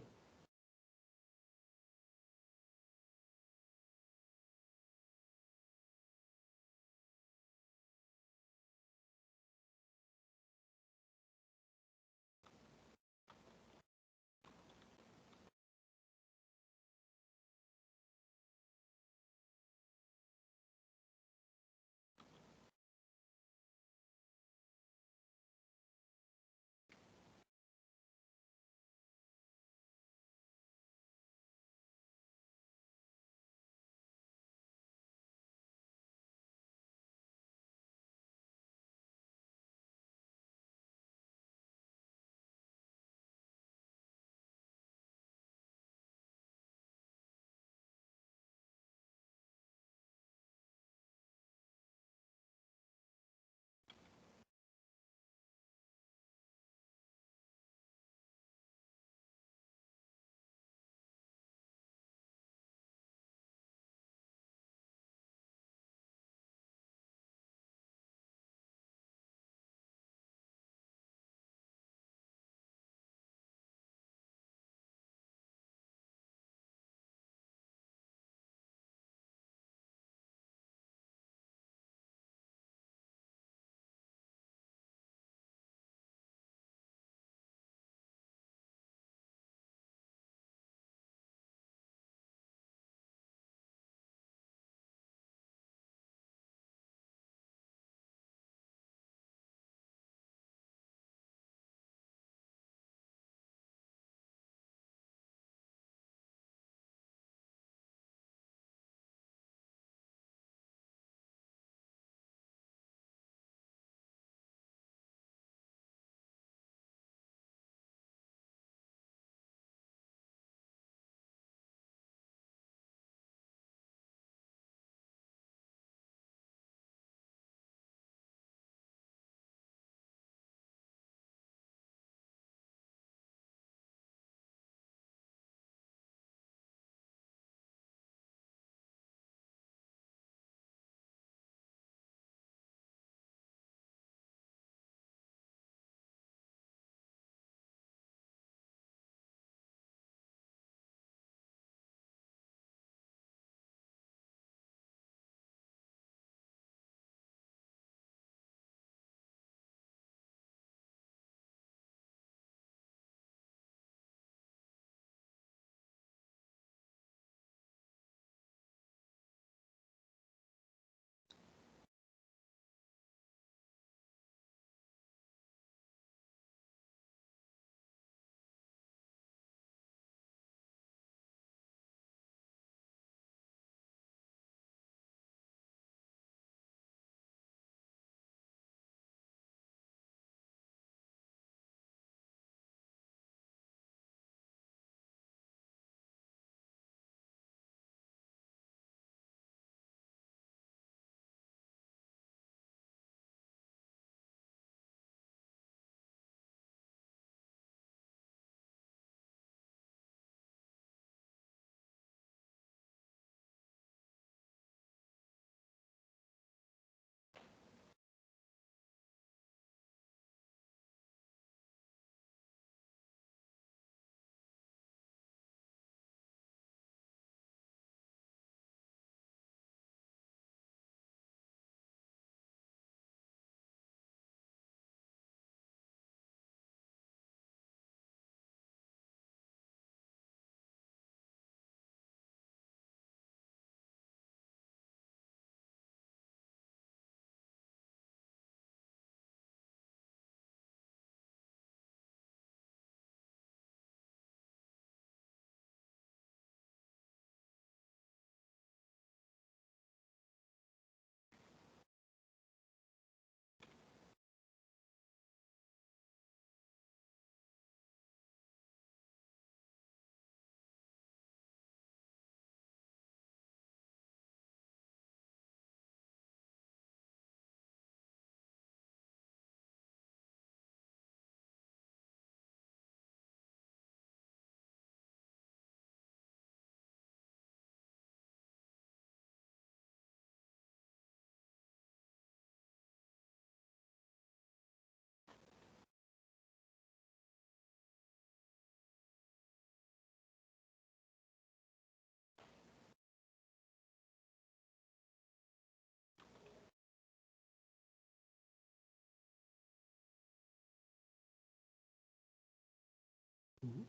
Uhum.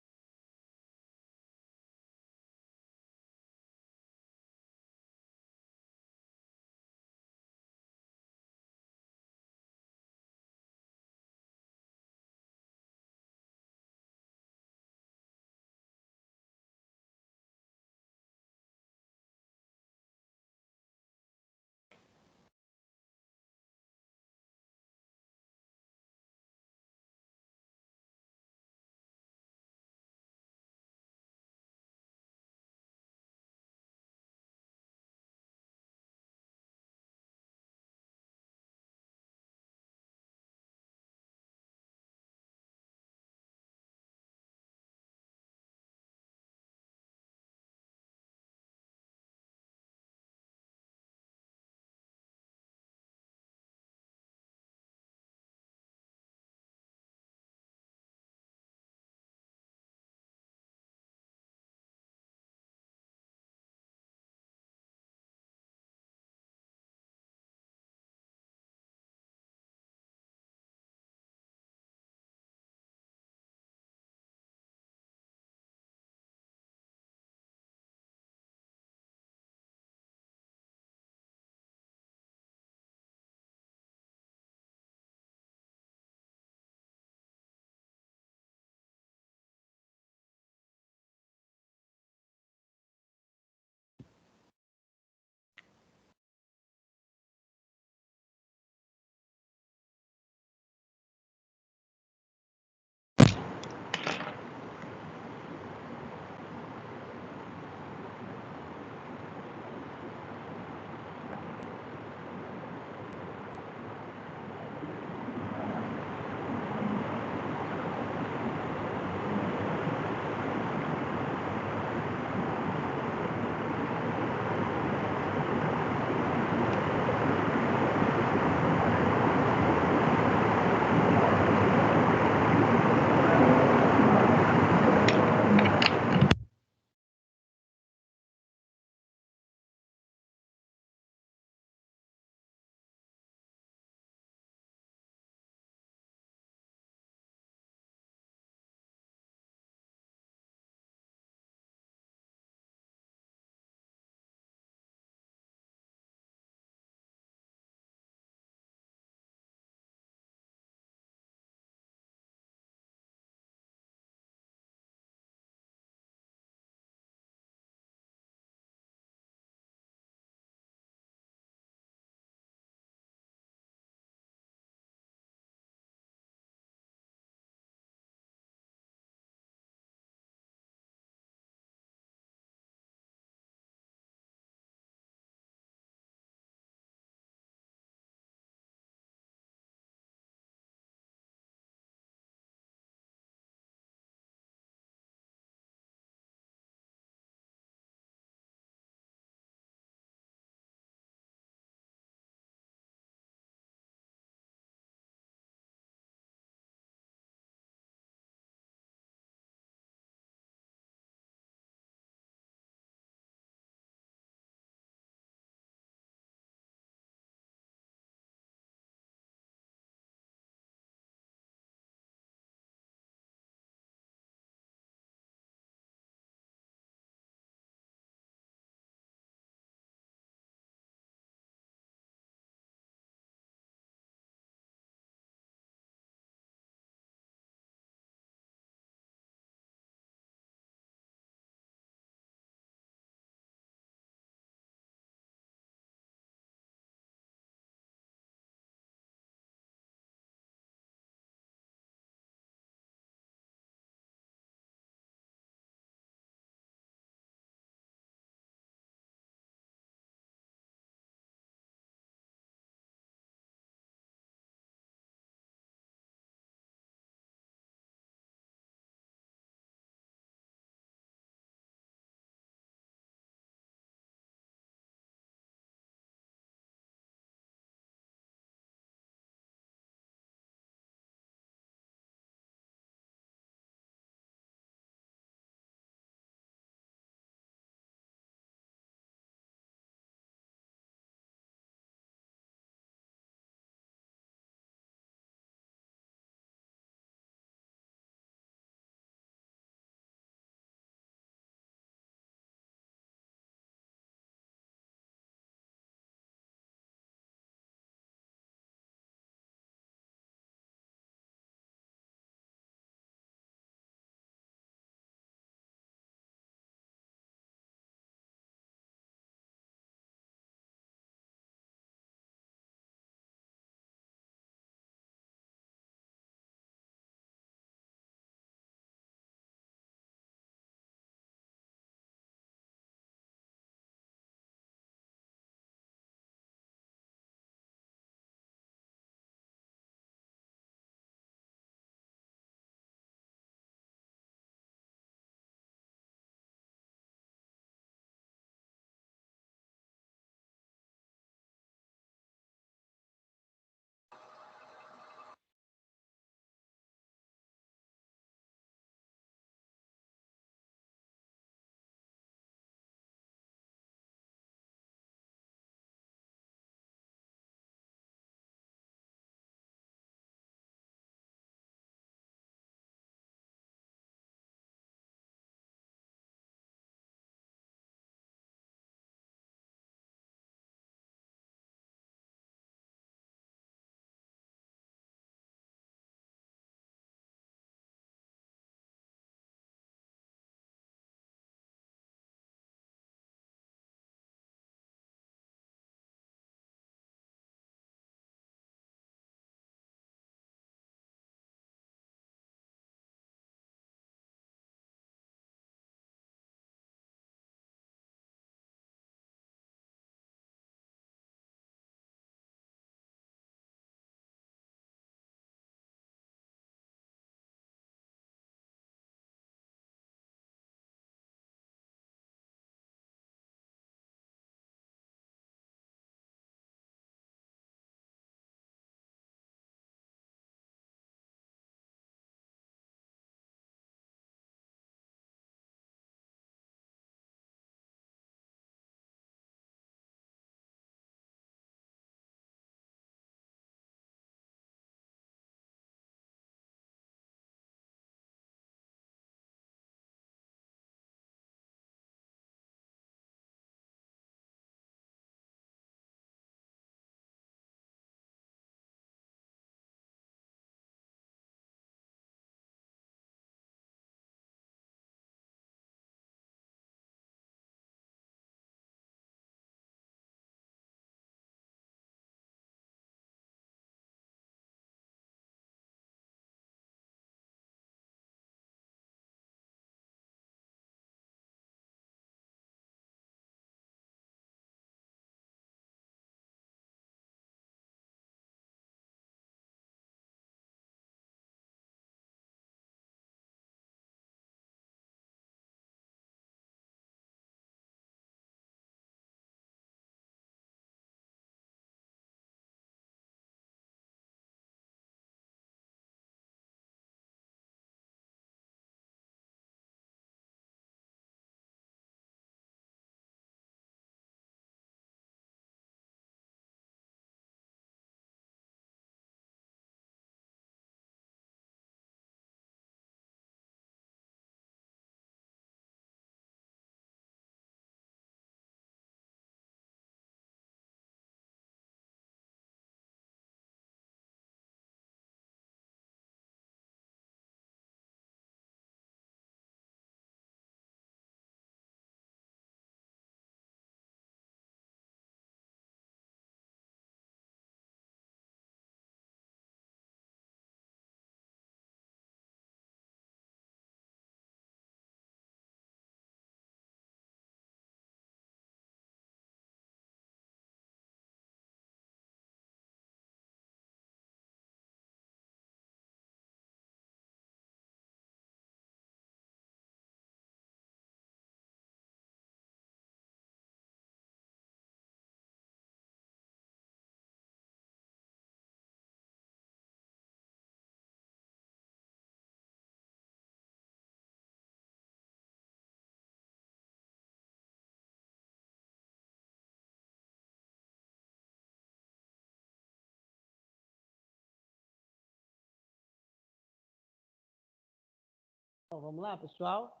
Então, vamos lá, pessoal?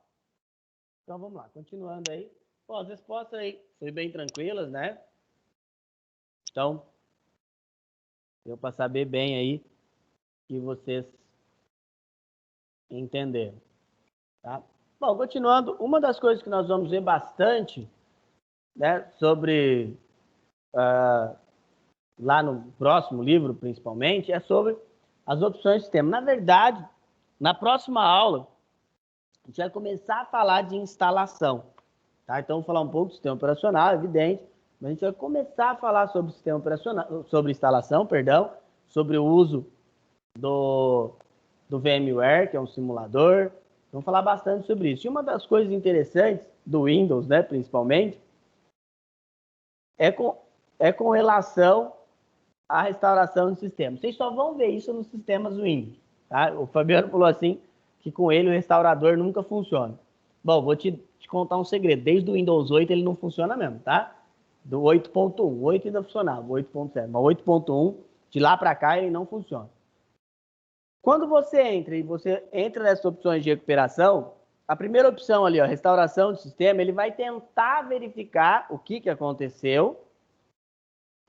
Então, vamos lá, continuando aí. Bom, as respostas aí foram bem tranquilas, né? Então, deu para saber bem aí que vocês entenderam, tá? Bom, continuando, uma das coisas que nós vamos ver bastante, né, sobre lá no próximo livro, principalmente, é sobre as opções de sistema. Na verdade, na próxima aula, a gente vai começar a falar de instalação, tá? Então, vamos falar um pouco do sistema operacional, evidente, mas a gente vai começar a falar sobre o sistema operacional, sobre instalação, perdão, sobre o uso do VMware, que é um simulador. Vamos falar bastante sobre isso. E uma das coisas interessantes do Windows, né, principalmente, é com relação à restauração do sistema. Vocês só vão ver isso nos sistemas Windows, tá? O Fabiano falou assim, que com ele o restaurador nunca funciona. Bom, vou te contar um segredo. Desde o Windows 8 ele não funciona mesmo, tá? Do 8.1. 8 ainda funcionava, 8.0. Mas 8.1, de lá para cá, ele não funciona. Quando você entra nessas opções de recuperação, a primeira opção ali, ó, restauração do sistema, ele vai tentar verificar o que aconteceu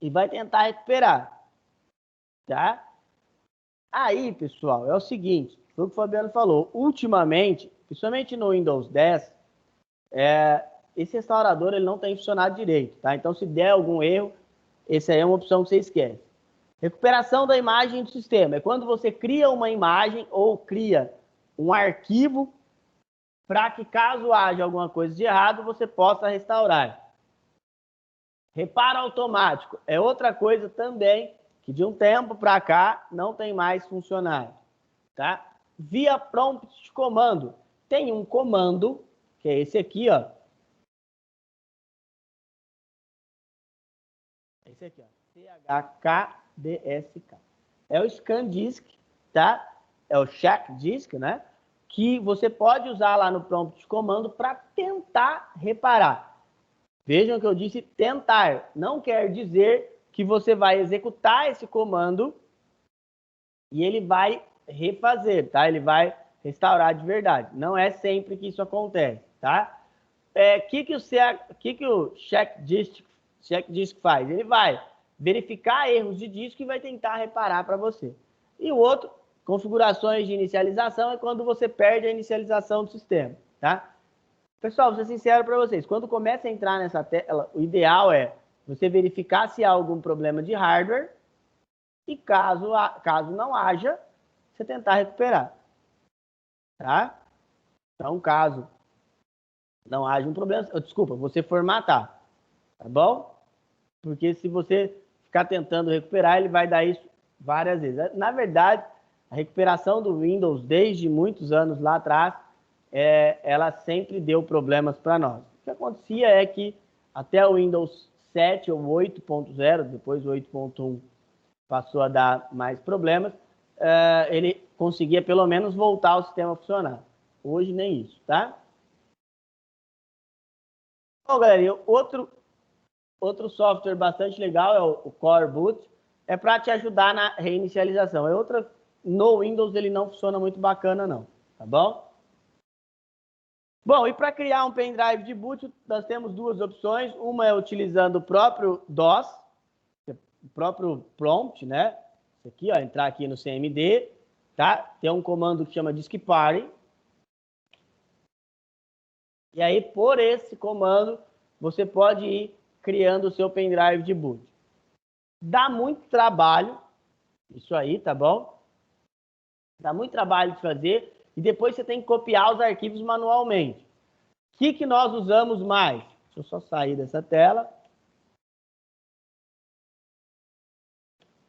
e vai tentar recuperar, tá? Aí, pessoal, é o seguinte, foi o que o Fabiano falou, ultimamente, principalmente no Windows 10, esse restaurador ele não tem funcionado direito, tá? Então, se der algum erro, essa aí é uma opção que você esquece. Recuperação da imagem do sistema. É quando você cria uma imagem ou cria um arquivo para que, caso haja alguma coisa de errado, você possa restaurar. Reparo automático. É outra coisa também que, de um tempo para cá, não tem mais funcionado. Tá? Via prompt de comando. Tem um comando, que é esse aqui, ó. Esse aqui, ó. CHKDSK. É o scan disk, tá? É o check disk, né? Que você pode usar lá no prompt de comando para tentar reparar. Vejam que eu disse tentar. Não quer dizer que você vai executar esse comando e ele vai refazer, tá? Ele vai restaurar de verdade. Não é sempre que isso acontece, tá? Que o check disk faz? Ele vai verificar erros de disco e vai tentar reparar para você. E o outro, configurações de inicialização, é quando você perde a inicialização do sistema, tá? Pessoal, vou ser sincero para vocês, quando começa a entrar nessa tela, o ideal é você verificar se há algum problema de hardware e caso não haja, você tentar recuperar, tá? Então, caso não haja um problema, desculpa, você formatar, tá bom? Porque se você ficar tentando recuperar, ele vai dar isso várias vezes. Na verdade, a recuperação do Windows, desde muitos anos lá atrás, ela sempre deu problemas para nós. O que acontecia é que até o Windows 7 ou 8.0, depois o 8.1 passou a dar mais problemas, ele conseguia pelo menos voltar o sistema a funcionar. Hoje nem isso, tá? Bom, galera, outro software bastante legal é o Core Boot, é para te ajudar na reinicialização. No Windows ele não funciona muito bacana não, tá bom? Bom, e para criar um pendrive de boot, nós temos duas opções. Uma é utilizando o próprio DOS, o próprio prompt, né? Isso aqui, ó, entrar aqui no CMD, tá? Tem um comando que chama disk party. E aí, por esse comando, você pode ir criando o seu pendrive de boot. Dá muito trabalho, isso aí, tá bom? Dá muito trabalho de fazer e depois você tem que copiar os arquivos manualmente. O que nós usamos mais? Deixa eu só sair dessa tela.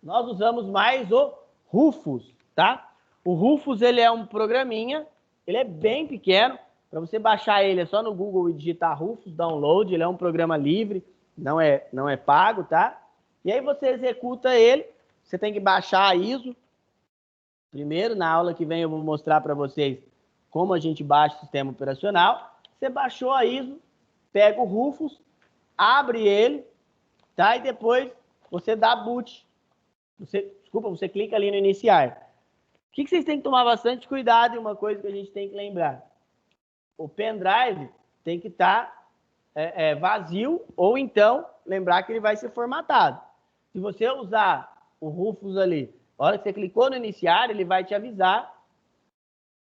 Nós usamos mais o Rufus, tá? O Rufus, ele é um programinha, ele é bem pequeno. Para você baixar ele é só no Google e digitar Rufus Download. Ele é um programa livre, não é pago, tá? E aí você executa ele. Você tem que baixar a ISO. Primeiro, na aula que vem eu vou mostrar para vocês como a gente baixa o sistema operacional. Você baixou a ISO, pega o Rufus, abre ele, tá? E depois você dá boot. Você clica ali no iniciar. O que vocês têm que tomar bastante cuidado e uma coisa que a gente tem que lembrar? O pendrive tem que estar vazio ou então lembrar que ele vai ser formatado. Se você usar o Rufus ali, a hora que você clicou no iniciar, ele vai te avisar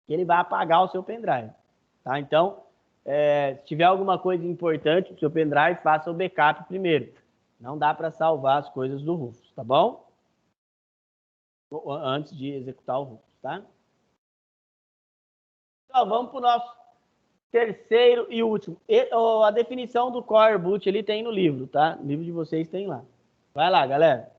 que ele vai apagar o seu pendrive. Tá? Então, se tiver alguma coisa importante no seu pendrive, faça o backup primeiro. Não dá para salvar as coisas do Rufus, tá bom? Antes de executar o Rufus, tá? Então, vamos para o nosso terceiro e último. A definição do core boot ele tem no livro, tá? No livro de vocês tem lá. Vai lá, galera.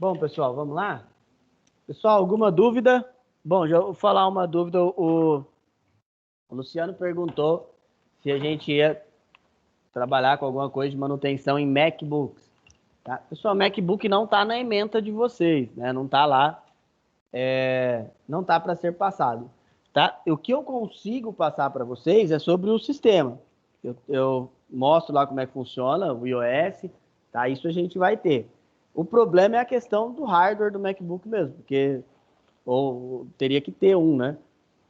Bom, pessoal, vamos lá? Pessoal, alguma dúvida? Bom, já vou falar uma dúvida. O Luciano perguntou se a gente ia trabalhar com alguma coisa de manutenção em MacBooks. Tá? Pessoal, MacBook não está na ementa de vocês, né? Não está lá, não está para ser passado. Tá? O que eu consigo passar para vocês é sobre o sistema. Eu mostro lá como é que funciona o iOS, tá? Isso a gente vai ter. O problema é a questão do hardware do MacBook mesmo, porque ou teria que ter um, né?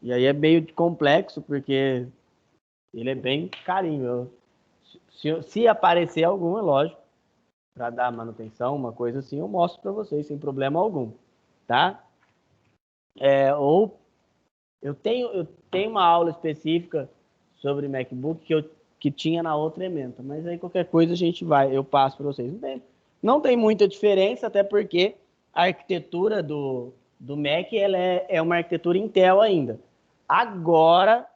E aí é meio complexo, porque ele é bem carinho. Se aparecer algum, é lógico, para dar manutenção, uma coisa assim, eu mostro para vocês sem problema algum, tá? Ou eu tenho uma aula específica sobre MacBook que tinha na outra ementa, mas aí qualquer coisa eu passo para vocês. Não tem muita diferença, até porque a arquitetura do Mac ela é uma arquitetura Intel ainda. Agora,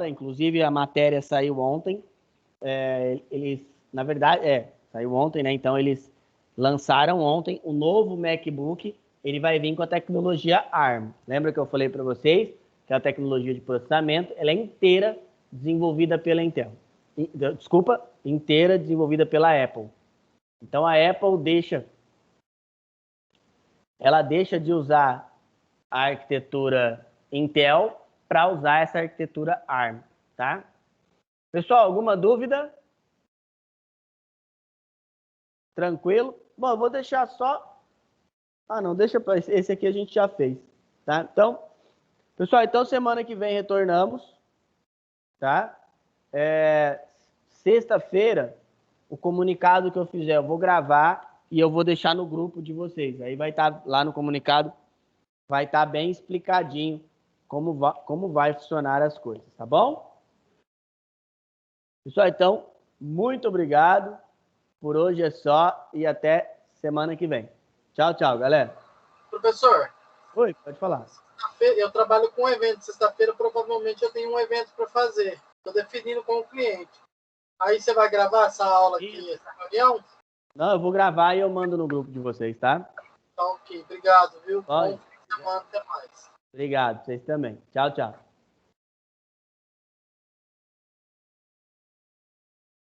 inclusive a matéria saiu ontem, na verdade, saiu ontem, né? Então eles lançaram ontem o novo MacBook, ele vai vir com a tecnologia ARM. Lembra que eu falei para vocês que a tecnologia de processamento ela é inteira desenvolvida pela Intel. Desculpa, inteira desenvolvida pela Apple. Então a Apple deixa de usar a arquitetura Intel para usar essa arquitetura ARM, tá? Pessoal, alguma dúvida? Tranquilo? Bom, eu vou deixar só... Ah, não, deixa para esse aqui a gente já fez, tá? Então, pessoal, então semana que vem retornamos, tá? Sexta-feira, o comunicado que eu fizer, eu vou gravar e eu vou deixar no grupo de vocês. Aí vai estar lá no comunicado, vai estar bem explicadinho como vai funcionar as coisas, tá bom? Pessoal, então, muito obrigado. Por hoje é só e até semana que vem. Tchau, tchau, galera. Professor. Oi, pode falar. Eu trabalho com evento. Sexta-feira, provavelmente, eu tenho um evento para fazer. Estou definindo com o cliente. Aí você vai gravar essa aula aqui, essa reunião? Não, eu vou gravar e eu mando no grupo de vocês, tá? Então, ok. Obrigado, viu? Bom Bom fim de semana. Até mais. Obrigado, vocês também. Tchau, tchau.